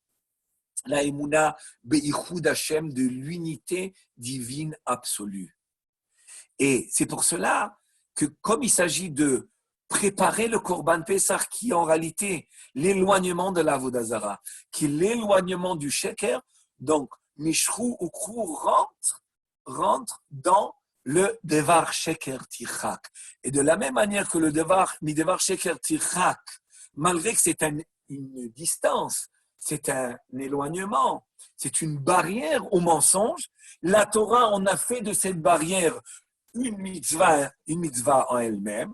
la Emouna Beichud Hashem, de l'unité divine absolue. Et c'est pour cela que comme il s'agit de préparer le Korban Pessah, qui est en réalité l'éloignement de l'Avodah Zarah, qui est l'éloignement du Sheker, donc Mishrou ou Krou rentre dans le Devar Sheker Tichak. Et de la même manière que le Devar Sheker Tichak, malgré que c'est une distance, c'est un éloignement, c'est une barrière au mensonge, la Torah en a fait de cette barrière une mitzvah en elle-même.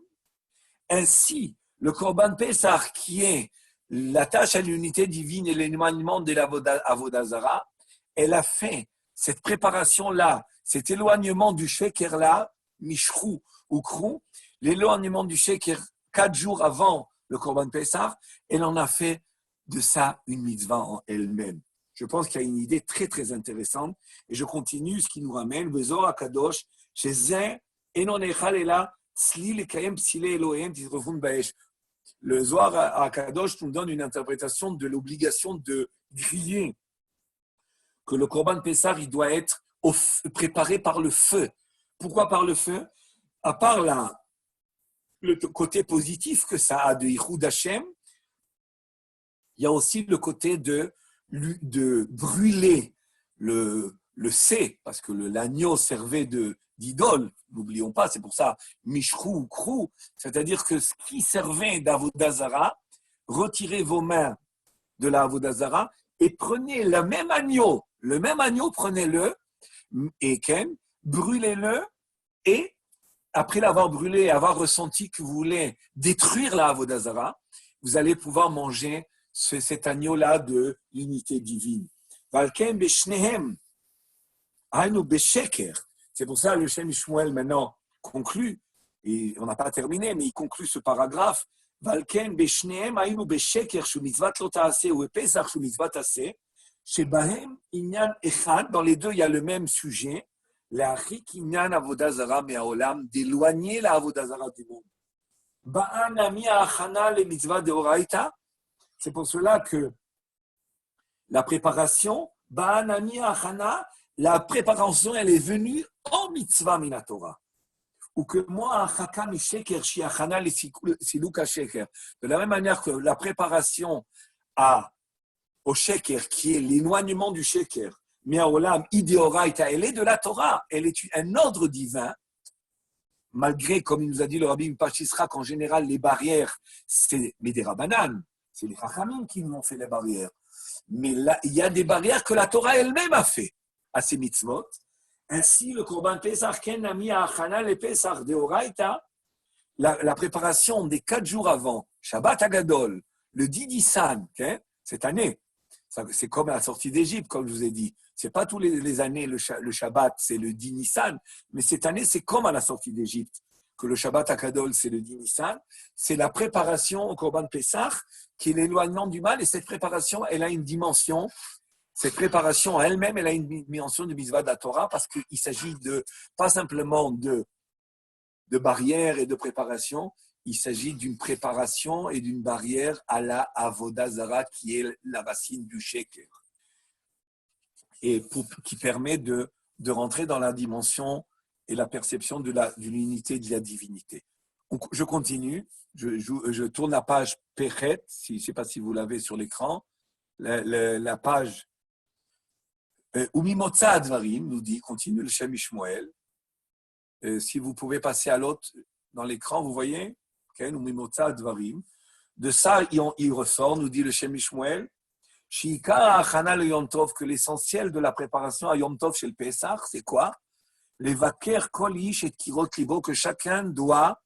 Ainsi, le Korban Pessah, qui est l'attache à l'unité divine et l'éloignement de l'Avodah Zarah, elle a fait cette préparation-là, cet éloignement du Sheker-là, Mishrou ou Krou, l'éloignement du Sheker 4 jours avant le Korban Pessah, elle en a fait de ça une mitzvah en elle-même. Je pense qu'il y a une idée très très intéressante et je continue ce qui nous ramène le Zohar HaKadosh chez Zin Enon Echal Ela Tzli Lekayem Psile Elohim Titrofun Baesh. Le Zohar HaKadosh nous donne une interprétation de l'obligation de griller, que le Korban Pessah il doit être préparé par le feu. Pourquoi par le feu? À part le côté positif que ça a de Yichud Hashem, il y a aussi le côté de brûler le C, parce que l'agneau servait d'idole, n'oublions pas, c'est pour ça, Mishrou ou Krou, c'est-à-dire que ce qui servait d'Avodah Zarah, retirez vos mains de la Avodah Zarah et prenez le même agneau, prenez-le, et brûlez-le, et après l'avoir brûlé et avoir ressenti que vous voulez détruire la Avodah Zarah, vous allez pouvoir manger cet agneau-là de l'unité divine. C'est pour ça que le Shem Ishmael maintenant conclut, et on n'a pas terminé, mais il conclut ce paragraphe. Dans les deux, il y a le même sujet, d'éloigner la Avodah Zarah du monde. C'est pour cela que la préparation, la préparation, elle est venue en mitzvah minatora. ou que moi, achaka mi sheker shiachana le siluk sheker. De la même manière que la préparation au sheker, qui est l'éloignement du sheker, miaolam ideoraita, elle est de la Torah, elle est un ordre divin, malgré, comme il nous a dit le Rabbi Pachisra, qu'en général, les barrières, c'est des Rabbanan, c'est les Chachamim qui nous ont fait les barrières. Mais là, il y a des barrières que la Torah elle-même a fait à ces mitzvot. Ainsi, le Korban Pesach, Ken Nami Achana le Pesach de Oraita, la préparation des 4 jours avant, Shabbat Agadol, le 10 Nissan, okay, cette année, c'est comme à la sortie d'Égypte, comme je vous ai dit. C'est pas tous les années le Shabbat, c'est le 10 Nissan, mais cette année, c'est comme à la sortie d'Égypte, que le Shabbat Agadol, c'est le 10 Nissan. C'est la préparation au Korban Pesach, qui est l'éloignement du mal, et cette préparation, elle a une dimension. Cette préparation elle-même, elle a une dimension de Mitzvah de la Torah, parce qu'il s'agit pas simplement de barrières et de préparation, il s'agit d'une préparation et d'une barrière à la Avodah Zara, qui est la racine du sheker, et qui permet de rentrer dans la dimension et la perception de l'unité de la divinité. Donc, je continue, je tourne la page Pechet, je ne sais pas si vous l'avez sur l'écran, la page Umimotza Advarim, nous dit, continue le Shem Ishmoel. Si vous pouvez passer à l'autre dans l'écran, vous voyez, Umimotza Advarim. De ça, il ressort, nous dit le Shem Ishmoel, Shika Achana le Yom Tov, que l'essentiel de la préparation à Yom Tov chez le Pesach, c'est quoi? Les vaker kolish et kirot libo, que chacun doit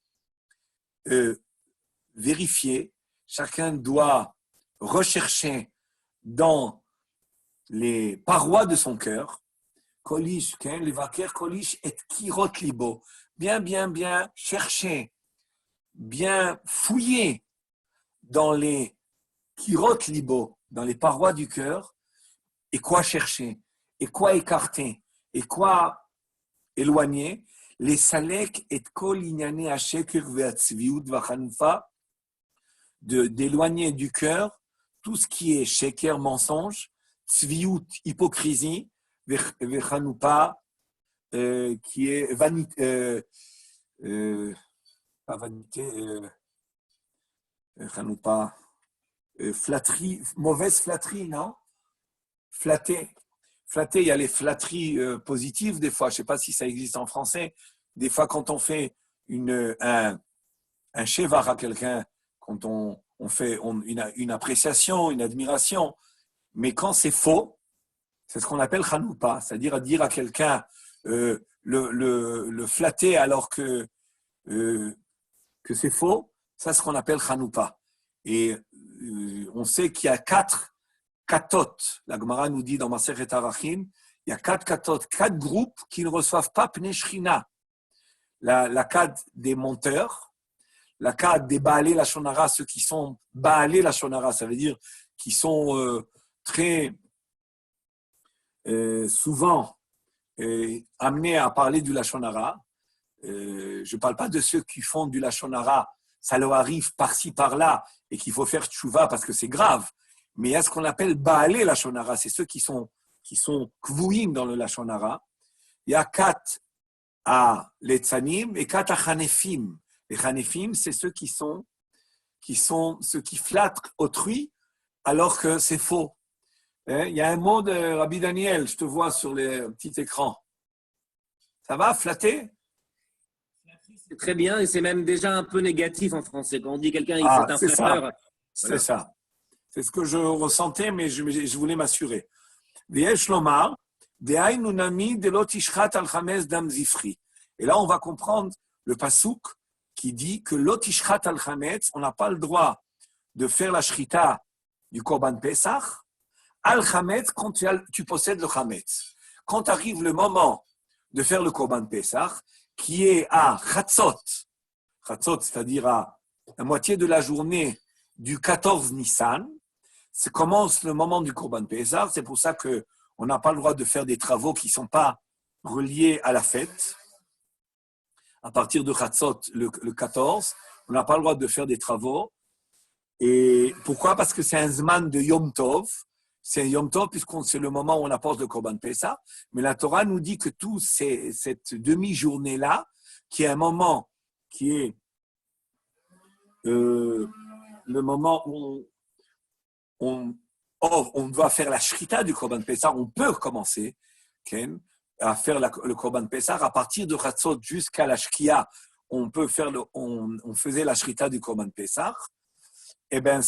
vérifier, chacun doit rechercher dans les parois de son cœur, kolish, les vaker kolish et kirot libo, bien chercher, bien fouiller dans les kirot libo, dans les parois du cœur, et quoi chercher, et quoi écarter, et quoi éloigner, les salek et kol inyane hasheker ve'atzviut v'chanufa, d'éloigner du cœur tout ce qui est sheker, mensonge, tzviut, hypocrisie, ve'chanupa, qui est vanité, pas vanité, chanupa, flatterie, mauvaise flatterie, non? Flatter, il y a les flatteries positives des fois, je ne sais pas si ça existe en français, des fois quand on fait un shevar à quelqu'un, quand on fait une appréciation, une admiration, mais quand c'est faux, c'est ce qu'on appelle chanoupa, c'est-à-dire dire à quelqu'un le flatter alors que c'est faux, ça c'est ce qu'on appelle chanoupa. Et on sait qu'il y a 4 katot, la Gemara nous dit dans Masechet Arachim, il y a 4 katot, 4 groupes qui ne reçoivent pas Pnei Shechina. La kad des monteurs, la kad des Baalei Lashon Hara, ceux qui sont Baalei Lashon Hara, ça veut dire qui sont très souvent amenés à parler du Lashon Hara. Je ne parle pas de ceux qui font du Lashon Hara, ça leur arrive par-ci, par-là, et qu'il faut faire tchouva parce que c'est grave. Mais il y a ce qu'on appelle Baalei Lashon Hara, c'est ceux qui sont kvouim dans le Lashon Hara. Il y a 4 à Letzanim et 4 à Chanefim. Les Chanefim, c'est ceux qui flattent autrui alors que c'est faux. Il y a un mot de Rabbi Daniel, je te vois sur les petits écrans. Ça va, flatter? C'est très bien et c'est même déjà un peu négatif en français. Quand on dit quelqu'un il faut un flatteur. C'est ça. C'est ce que je ressentais, mais je voulais m'assurer. Et là, on va comprendre le pasouk qui dit que l'otishchat al-chametz, on n'a pas le droit de faire la shrita du Korban Pesach al-chametz quand tu possèdes le chametz. Quand arrive le moment de faire le Korban Pesach, qui est à Chatzot, c'est-à-dire à la moitié de la journée du 14 Nissan, commence le moment du Korban Pesach. C'est pour ça qu'on n'a pas le droit de faire des travaux qui ne sont pas reliés à la fête. À partir de Chatzot, le 14, on n'a pas le droit de faire des travaux. Et pourquoi? Parce que c'est un Zman de Yom Tov. C'est un Yom Tov puisque c'est le moment où on apporte le Korban Pesach. Mais la Torah nous dit que toute cette demi-journée-là, qui est un moment qui est le moment où on doit faire la shrita du Korban Pessah, on peut commencer à faire le Korban Pessah à partir de Chatzot jusqu'à la Shkia. On faisait la shrita du Korban Pessah. Eh bien,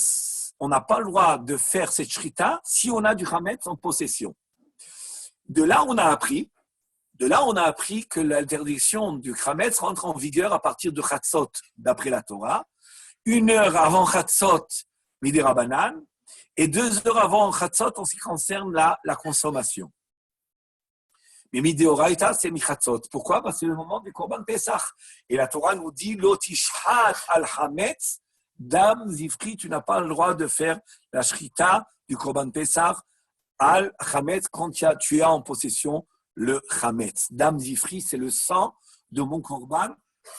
on n'a pas le droit de faire cette shrita si on a du Hametz en possession. De là, on a appris que l'interdiction du Hametz rentre en vigueur à partir de Chatzot, d'après la Torah, 1 heure avant Chatzot, Midi Rabbanan, et 2 heures avant Chatzot en ce qui concerne la consommation. Mais Midi Oraita, c'est Michatzot. Pourquoi? Parce que c'est le moment du Korban Pesach. Et la Torah nous dit, Lo tishhat al Hametz, Dam Zifri, tu n'as pas le droit de faire la shrita du Korban Pesach al Hametz quand tu as en possession le Hametz. Dam Zifri, c'est le sang de mon Korban.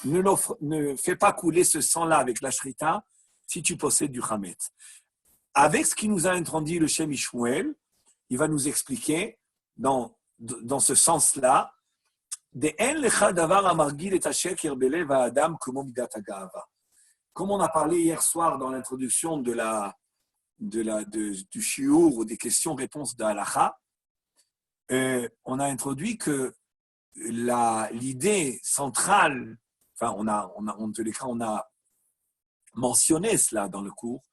Ne fais pas couler ce sang-là avec la shrita si tu possèdes du Hametz. Avec ce qui nous a introduit le Shem Ishmuel, il va nous expliquer dans ce sens-là, comme on a parlé hier soir dans l'introduction du shiur ou des questions-réponses de Halacha, on a introduit que l'idée centrale, enfin on a mentionné cela dans le cours,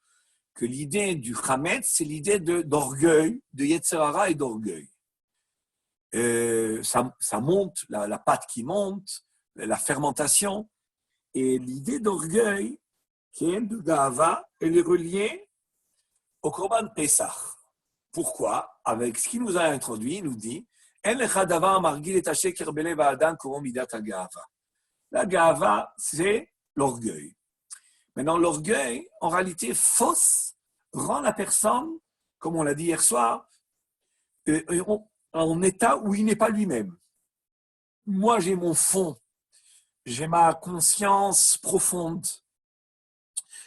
que l'idée du Hametz, c'est l'idée d'orgueil, de Yetzer Hara et d'orgueil. Ça monte, la pâte qui monte, la fermentation, et l'idée d'orgueil, qui est de Gahava, elle est reliée au Korban Pesach. Pourquoi? Avec ce qu'il nous a introduit, il nous dit la Gahava, c'est l'orgueil. Maintenant, l'orgueil, en réalité, fausse, rend la personne, comme on l'a dit hier soir, en état où il n'est pas lui-même. Moi, j'ai mon fond, j'ai ma conscience profonde,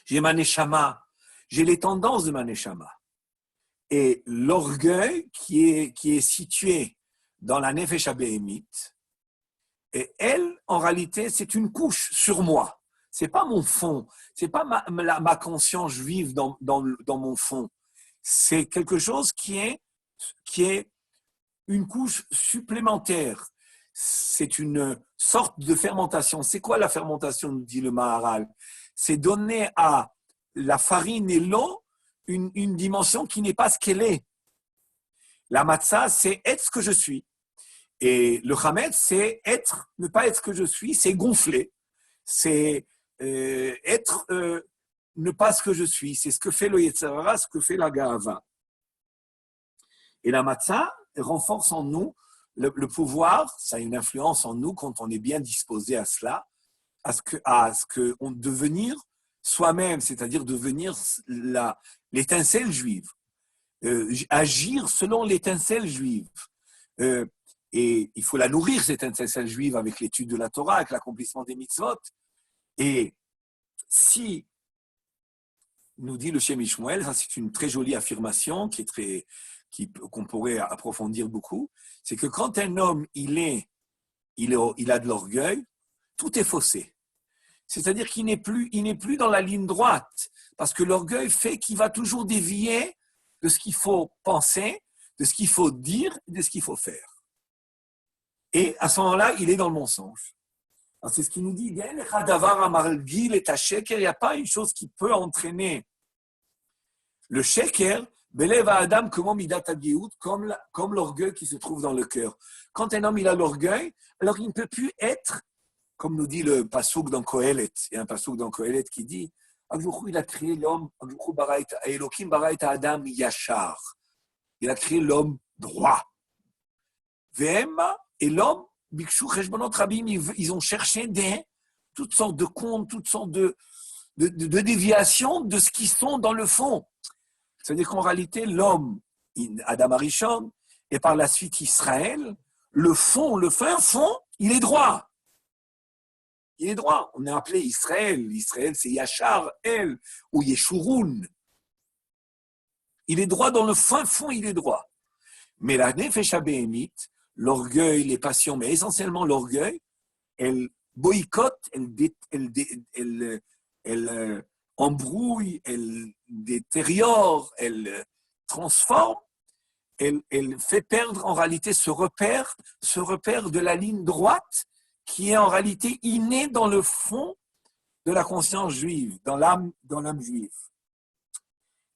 j'ai ma neshama, j'ai les tendances de ma neshama. Et l'orgueil qui est situé dans la nefesh habehemite, et elle, en réalité, c'est une couche sur moi. C'est pas mon fond, c'est pas ma conscience juive dans mon fond. C'est quelque chose qui est une couche supplémentaire. C'est une sorte de fermentation. C'est quoi la fermentation, nous dit le Maharal? C'est donner à la farine et l'eau une dimension qui n'est pas ce qu'elle est. La matzah, c'est être ce que je suis. Et le Hametz, c'est ne pas être ce que je suis, c'est gonfler. C'est ne pas ce que je suis. C'est ce que fait le Yetzer Hara, ce que fait la Gahava. Et la matzah renforce en nous le pouvoir, ça a une influence en nous quand on est bien disposé à cela, à ce que on devenir soi-même, c'est-à-dire devenir l'étincelle juive, agir selon l'étincelle juive. Et il faut la nourrir, cette étincelle juive, avec l'étude de la Torah, avec l'accomplissement des mitzvot. Et si, nous dit le Shem Ishmuel, ça c'est une très jolie affirmation qu'on pourrait approfondir beaucoup, c'est que quand un homme il a de l'orgueil, tout est faussé. C'est-à-dire qu'il n'est plus dans la ligne droite, parce que l'orgueil fait qu'il va toujours dévier de ce qu'il faut penser, de ce qu'il faut dire, de ce qu'il faut faire. Et à ce moment-là, il est dans le mensonge. Alors c'est ce qu'il nous dit, il n'y a pas une chose qui peut entraîner le sheker, Adam, comme l'orgueil qui se trouve dans le cœur. Quand un homme il a l'orgueil, alors il ne peut plus être, comme nous dit le pasouk dans Kohelet. Il y a un pasouk dans Kohelet qui dit, il a créé l'homme, Elokim baraita Adam yashar. Il a créé l'homme droit. Et l'homme, Bikshu Cheshbonot Rabim, ils ont cherché toutes sortes de comptes, toutes sortes de déviations de ce qu'ils sont dans le fond. C'est-à-dire qu'en réalité, l'homme, Adam Arishon, et par la suite Israël, le fin fond, il est droit. Il est droit. On est appelé Israël. Israël, c'est Yachar, El, ou Yeshurun. Il est droit dans le fin fond, il est droit. Mais la Nefesh HaBehemite, l'orgueil, les passions, mais essentiellement l'orgueil, elle boycotte, elle embrouille, elle détériore, elle transforme, elle fait perdre en réalité ce repère de la ligne droite qui est en réalité inné dans le fond de la conscience juive, dans l'âme juive.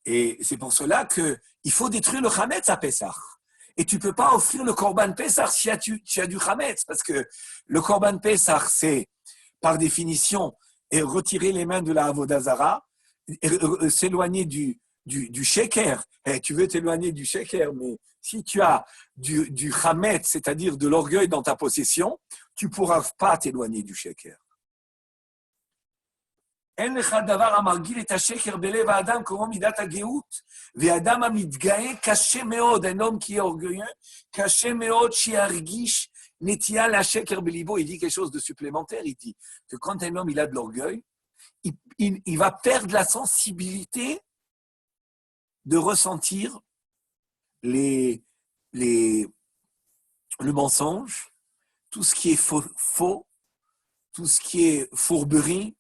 Et c'est pour cela qu'il faut détruire le Hametz à Pessah. Et tu ne peux pas offrir le Korban Pessah si tu as du Hametz, parce que le Korban Pessah, c'est, par définition, retirer les mains de la Avodah Zara, s'éloigner du sheker. Tu veux t'éloigner du sheker, mais si tu as du Hametz, c'est-à-dire de l'orgueil dans ta possession, tu ne pourras pas t'éloigner du sheker. אין לך דבר המרגיל את השקר בלב האדם כמו מידת הגאות, והאדם המתגאה קשה מאוד, un homme qui est orgueilleux, קשה מאוד שירגיש נטייה לשקר בליבו. Il dit quelque chose de supplémentaire, il dit que quand un homme il a de l'orgueil, il va perdre la sensibilité de ressentir le mensonge, tout ce qui est faux, tout ce qui est fourberie,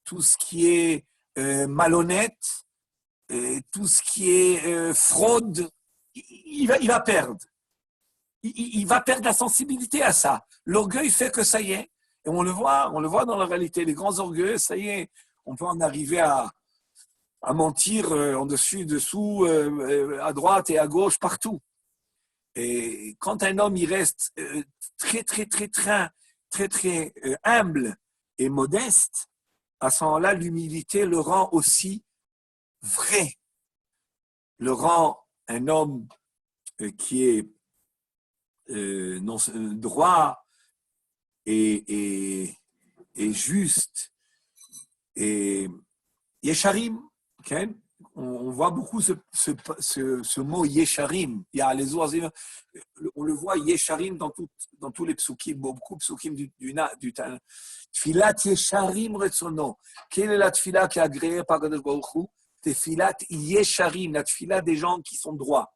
tout ce qui est malhonnête, tout ce qui est fraude, il va perdre. Il va perdre la sensibilité à ça. L'orgueil fait que ça y est, et on le voit dans la réalité, les grands orgueils, ça y est, on peut en arriver à mentir en dessus, dessous, à droite et à gauche, partout. Et quand un homme, il reste très humble et modeste, à ce moment-là, l'humilité le rend aussi vrai, le rend un homme qui est droit et juste et yesharim. Okay? On voit beaucoup ce mot yesharim. Il y a les on le voit yesharim dans tous les psukim, beaucoup de psukim du Tanakh. Tfilat yesharim retsono. Quelle est la tfila qui est agréée par Kadosh Baruch Hu? Tfilat yesharim, la tfila des gens qui sont droits.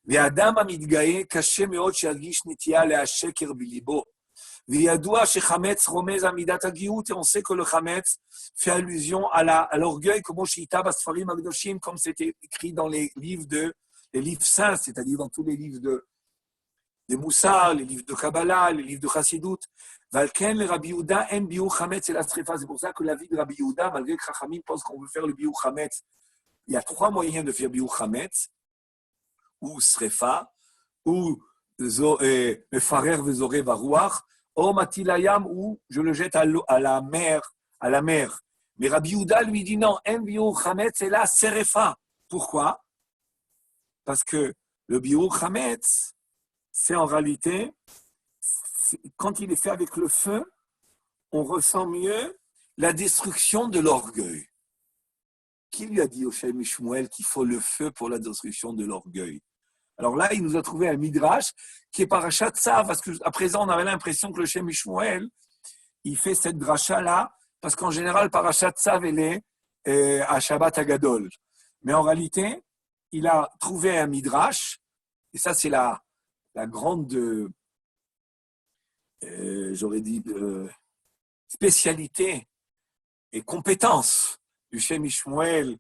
Ve'adam amidgae kashe meod she'argish nitiya le'asheker bilibo. Ve'yadua shechametz romez amidat hagiyut. Et on sait que le chametz fait allusion à l'orgueil, comme Shita basfarim agdoshim, comme c'était écrit dans les livres saints, c'est-à-dire dans tous les livres de Moussar, les livres de Kabbalah, les livres de Chassidut. Valken, le Rabbi Yehuda, en biou chametz et la strefa. C'est pour ça que la vie de Rabbi Yehuda, malgré que Chachamim pense qu'on veut faire le biou chametz, il y a 3 moyens de faire biou chametz, ou strefa, ou mefarer vezoré varouach, ou matilayam, ou je le jette à la mer. Mais Rabbi Yehuda lui dit non, en biou chametz et la serefa. Pourquoi? Parce que le biou chametz, c'est en réalité, quand il est fait avec le feu, on ressent mieux la destruction de l'orgueil. Qui lui a dit au Shem Shmuel qu'il faut le feu pour la destruction de l'orgueil? Alors là, il nous a trouvé un midrash qui est parachat Tzav, parce qu'à présent, on avait l'impression que le Shem Shmuel, il fait cette dracha-là, parce qu'en général, parachat Tzav, elle est à Shabbat Hagadol. Mais en réalité, il a trouvé un midrash, et ça, c'est la grande, j'aurais dit, spécialité et compétence du Shem Shmuel,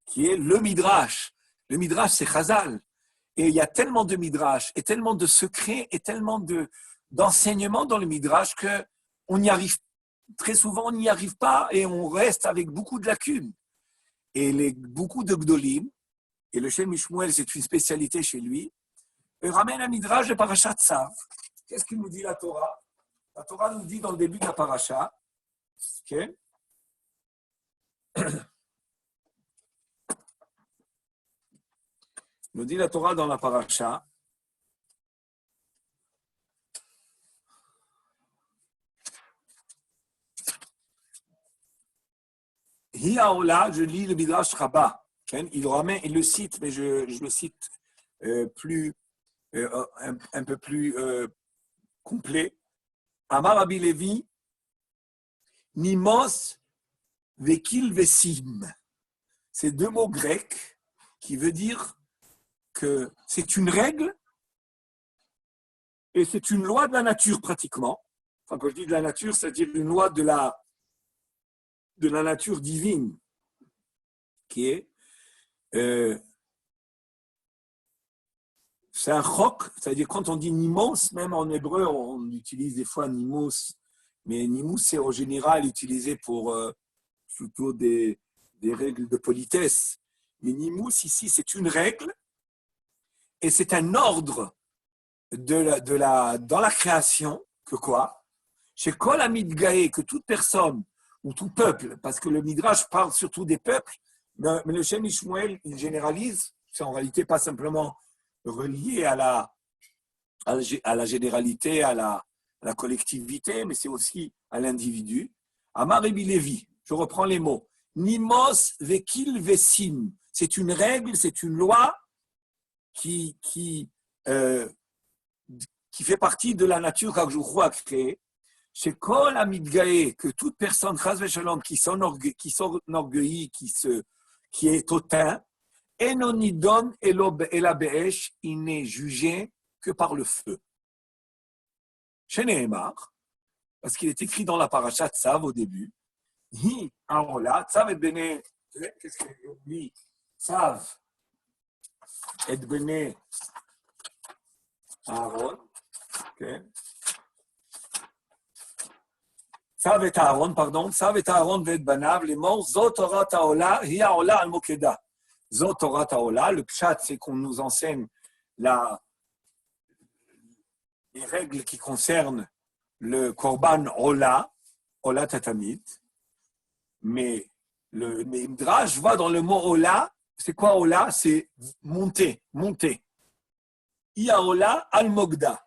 qui est le midrash. Le midrash, c'est Chazal. Et il y a tellement de midrash, et tellement de secrets, et tellement d'enseignements dans le midrash qu'on y arrive, très souvent, on n'y arrive pas, et on reste avec beaucoup de lacunes. Et beaucoup de gdolim, et le Shem Shmuel, c'est une spécialité chez lui, il ramène un midrash de Parashat Tzav. Qu'est-ce qu'il nous dit la Torah? La Torah nous dit dans le début de la Parasha, okay? Nous dit la Torah dans la Parasha, Hiaola, je lis le midrash Rabbah. Okay? Il le cite, mais je le cite un peu plus complet. Amar Rabbi Levi, Nimos vekil vesim. C'est 2 mots grecs qui veut dire que c'est une règle et c'est une loi de la nature pratiquement, Enfin, quand je dis de la nature, c'est-à-dire une loi de la nature divine, qui est, c'est un chok, c'est-à-dire quand on dit nimos, même en hébreu, on utilise des fois nimos, mais nimos, c'est en général utilisé pour plutôt des règles de politesse. Mais nimos, ici, c'est une règle et c'est un ordre dans la création, que quoi? Chez Kol Hamidgae, que toute personne ou tout peuple, parce que le Midrash parle surtout des peuples, mais le Shem Ishmuel, il généralise, c'est en réalité pas simplement relié à la généralité, à la collectivité, mais c'est aussi à l'individu. Amar Rabbi Lévi, je reprends les mots. Nimos vekil vesim, c'est une règle, c'est une loi qui fait partie de la nature qu'Akjouchou a créée. Chez Kol Hamidgae, que toute personne, chas v'shalom, qui s'enorgueillit, qui est hautain, Enonidon elabeesh, il n'est jugé que par le feu. Chez Nehemar, parce qu'il est écrit dans la paracha Tzav au début, Hi Aola, Tzav et Bene, qu'est-ce qu'il dit? Tzav et Bene Aaron, Tzav et Aaron, pardon, Tzav et Aaron et Banav, les morts, Zot Torah Taola, Hi Aola al Mokeda. Zot Torah Taola, le pshat, c'est qu'on nous enseigne les règles qui concernent le korban Ola Tatamid, mais le Midrash voit dans le mot Ola, c'est quoi Ola? C'est monter. Ia Ola al Mogda.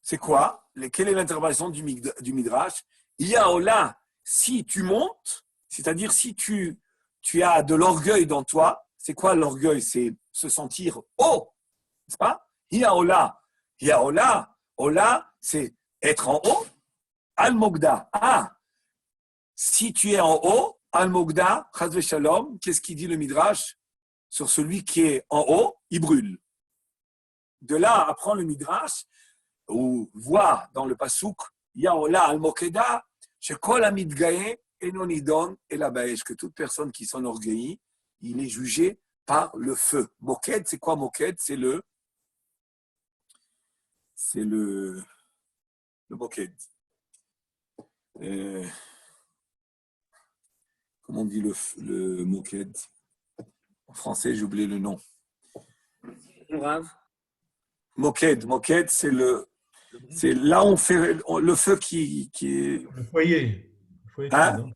C'est quoi? Quelle est l'interprétation du Midrash? Ia Ola, si tu montes, c'est-à-dire si tu as de l'orgueil dans toi. C'est quoi l'orgueil? C'est se sentir haut, n'est-ce pas? Hiaola, Ola, c'est être en haut. Al-Mogda, si tu es en haut, Al-Mogda, Chas v'Shalom, qu'est-ce qu'il dit le Midrash? Sur celui qui est en haut, il brûle. De là apprend le Midrash, ou voit dans le Pasuk, Yaola Al-Mokeda, Shekol Hamidgae, Enonidon et la Baesh, que toute personne qui s'enorgueillit, il est jugé par le feu. Moked, c'est quoi Moked? C'est le Moked. Comment on dit le Moked? En français, j'ai oublié le nom. Moquette, c'est là où on fait le feu qui est. Le foyer. Hein?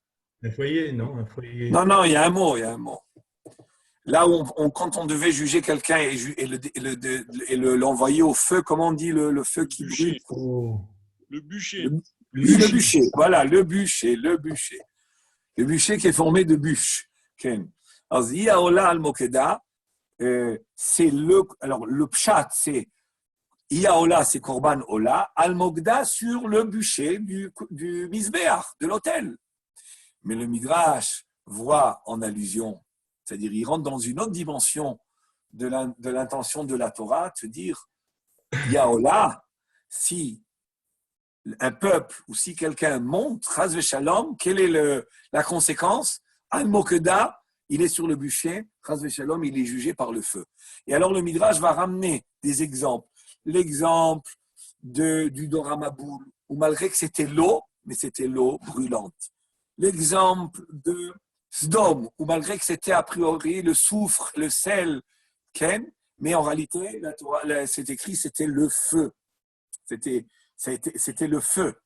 Un foyer, non? Un foyer. Non, il y a un mot. Là où quand on devait juger quelqu'un et l'envoyer au feu, comment on dit le feu qui brûle? Le bûcher. Le bûcher, voilà, le bûcher. Le bûcher qui est formé de bûches. Alors, Iaola al-Mokeda, c'est le pshat, c'est Iaola, c'est Korban Ola, al-Mogda sur le bûcher du Mizbeach, de l'autel. Mais le Midrash voit en allusion, c'est-à-dire il rentre dans une autre dimension de l'intention de la Torah, de se dire, Iaola, si un peuple ou si quelqu'un monte, Chas v'Shalom, quelle est la conséquence? Al-Mokeda, il est sur le bûcher, Chas v'Shalom, il est jugé par le feu. Et alors le Midrash va ramener des exemples. L'exemple du Doramaboul, où malgré que c'était l'eau, mais c'était l'eau brûlante. L'exemple de Sdom, où malgré que c'était a priori le soufre, le sel, mais en réalité, c'est écrit, c'était le feu. C'était le feu.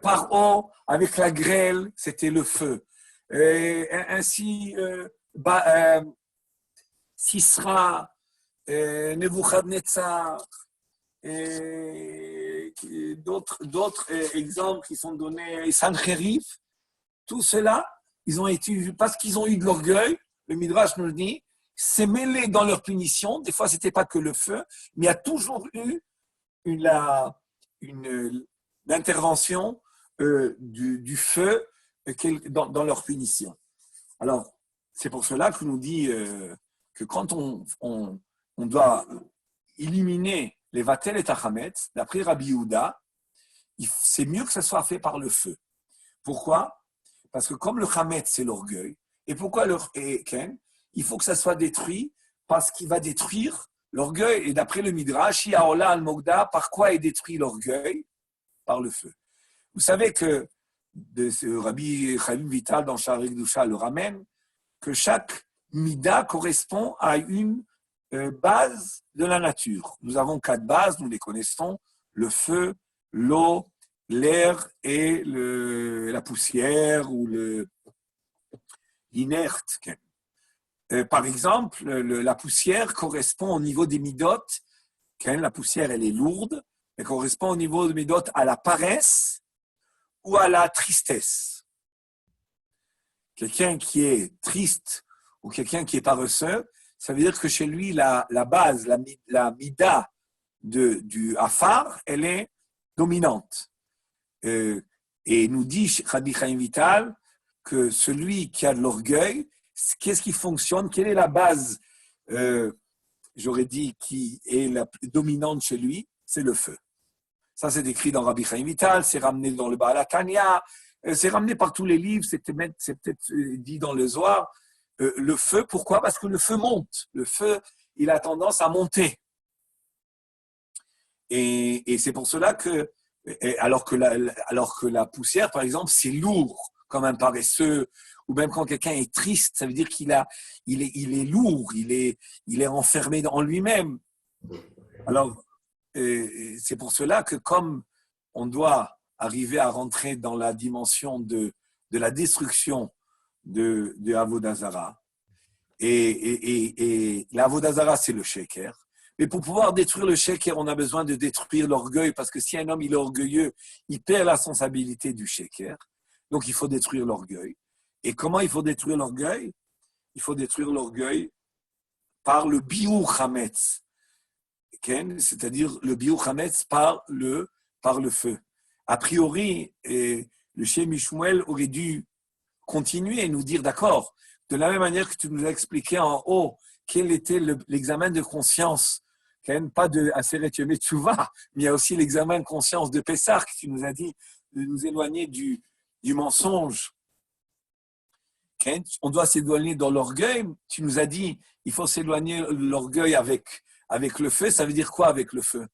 Paro, avec la grêle, c'était le feu. Ainsi, Sisra, Nebuchadnezzar, d'autres exemples qui sont donnés, Sancheriv, tout cela, ils ont été, parce qu'ils ont eu de l'orgueil, le Midrash nous le dit, c'est mêlé dans leur punition. Des fois, ce n'était pas que le feu, mais il y a toujours eu l'intervention du feu dans leur punition. Alors, c'est pour cela que nous dit que quand on doit éliminer les vatel et tachametz, d'après Rabbi Yehuda, c'est mieux que ça soit fait par le feu. Pourquoi? Parce que comme le Hametz, c'est l'orgueil, et pourquoi il faut que ça soit détruit parce qu'il va détruire l'orgueil. Et d'après le Midrash, Yaola al-Mogda, par quoi est détruit l'orgueil? Par le feu. Vous savez que Rabbi Chaim Vital dans Sha'arei Kedusha le ramène, que chaque mida correspond à une base de la nature. Nous avons 4 bases, nous les connaissons, le feu, l'eau, l'air et la poussière ou l'inerte. Par exemple, la poussière correspond au niveau des midotes. La poussière, elle est lourde. Elle correspond au niveau des midotes à la paresse ou à la tristesse. Quelqu'un qui est triste ou quelqu'un qui est paresseux, ça veut dire que chez lui, la base, la mida du afar, elle est dominante. Et nous dit Rabbi Chaim Vital que celui qui a de l'orgueil, qu'est-ce qui fonctionne? Quelle est la base, j'aurais dit, qui est la plus dominante chez lui? C'est le feu. Ça, c'est écrit dans Rabbi Chaim Vital, c'est ramené dans le Baal HaTanya, c'est ramené par tous les livres, c'est peut-être dit dans le Zohar. Le feu, pourquoi? Parce que le feu monte. Le feu, il a tendance à monter. Et c'est pour cela que, alors que la poussière, par exemple, c'est lourd, comme un paresseux, ou même quand quelqu'un est triste, ça veut dire qu'il est lourd, il est enfermé en lui-même. Alors, c'est pour cela que comme on doit arriver à rentrer dans la dimension de la destruction de Avodah Zarah, et l'Avodah Zarah, c'est le sheker. Mais pour pouvoir détruire le sheker, on a besoin de détruire l'orgueil, parce que si un homme il est orgueilleux, il perd la sensibilité du sheker. Donc il faut détruire l'orgueil. Et comment il faut détruire l'orgueil? Il faut détruire l'orgueil par le biur hametz, c'est-à-dire le biur hametz par le feu. A priori, le Shem Mishmuel aurait dû continuer et nous dire, d'accord, de la même manière que tu nous as expliqué en haut quel était l'examen de conscience, pas de Aseret Yom Teshuvah, mais il y a aussi l'examen de conscience de Pessah que tu nous as dit de nous éloigner du mensonge. On doit s'éloigner dans l'orgueil. Tu nous as dit, il faut s'éloigner de l'orgueil avec le feu. Ça veut dire quoi avec le feu?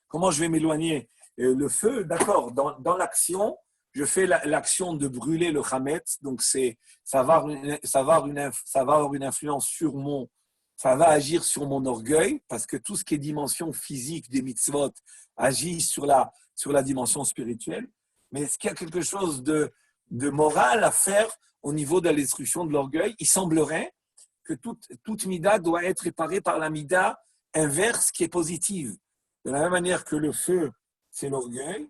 Comment je vais m'éloigner? Le feu, d'accord, dans l'action, je fais l'action de brûler le chametz, donc ça va avoir une influence ça va agir sur mon orgueil, parce que tout ce qui est dimension physique des mitzvot agit sur la dimension spirituelle. Mais est-ce qu'il y a quelque chose de moral à faire au niveau de la destruction de l'orgueil? Il semblerait que toute mida doit être réparée par la mida inverse qui est positive. De la même manière que le feu, c'est l'orgueil,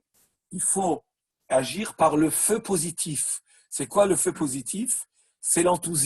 il faut agir par le feu positif. C'est quoi le feu positif? C'est l'enthousiasme.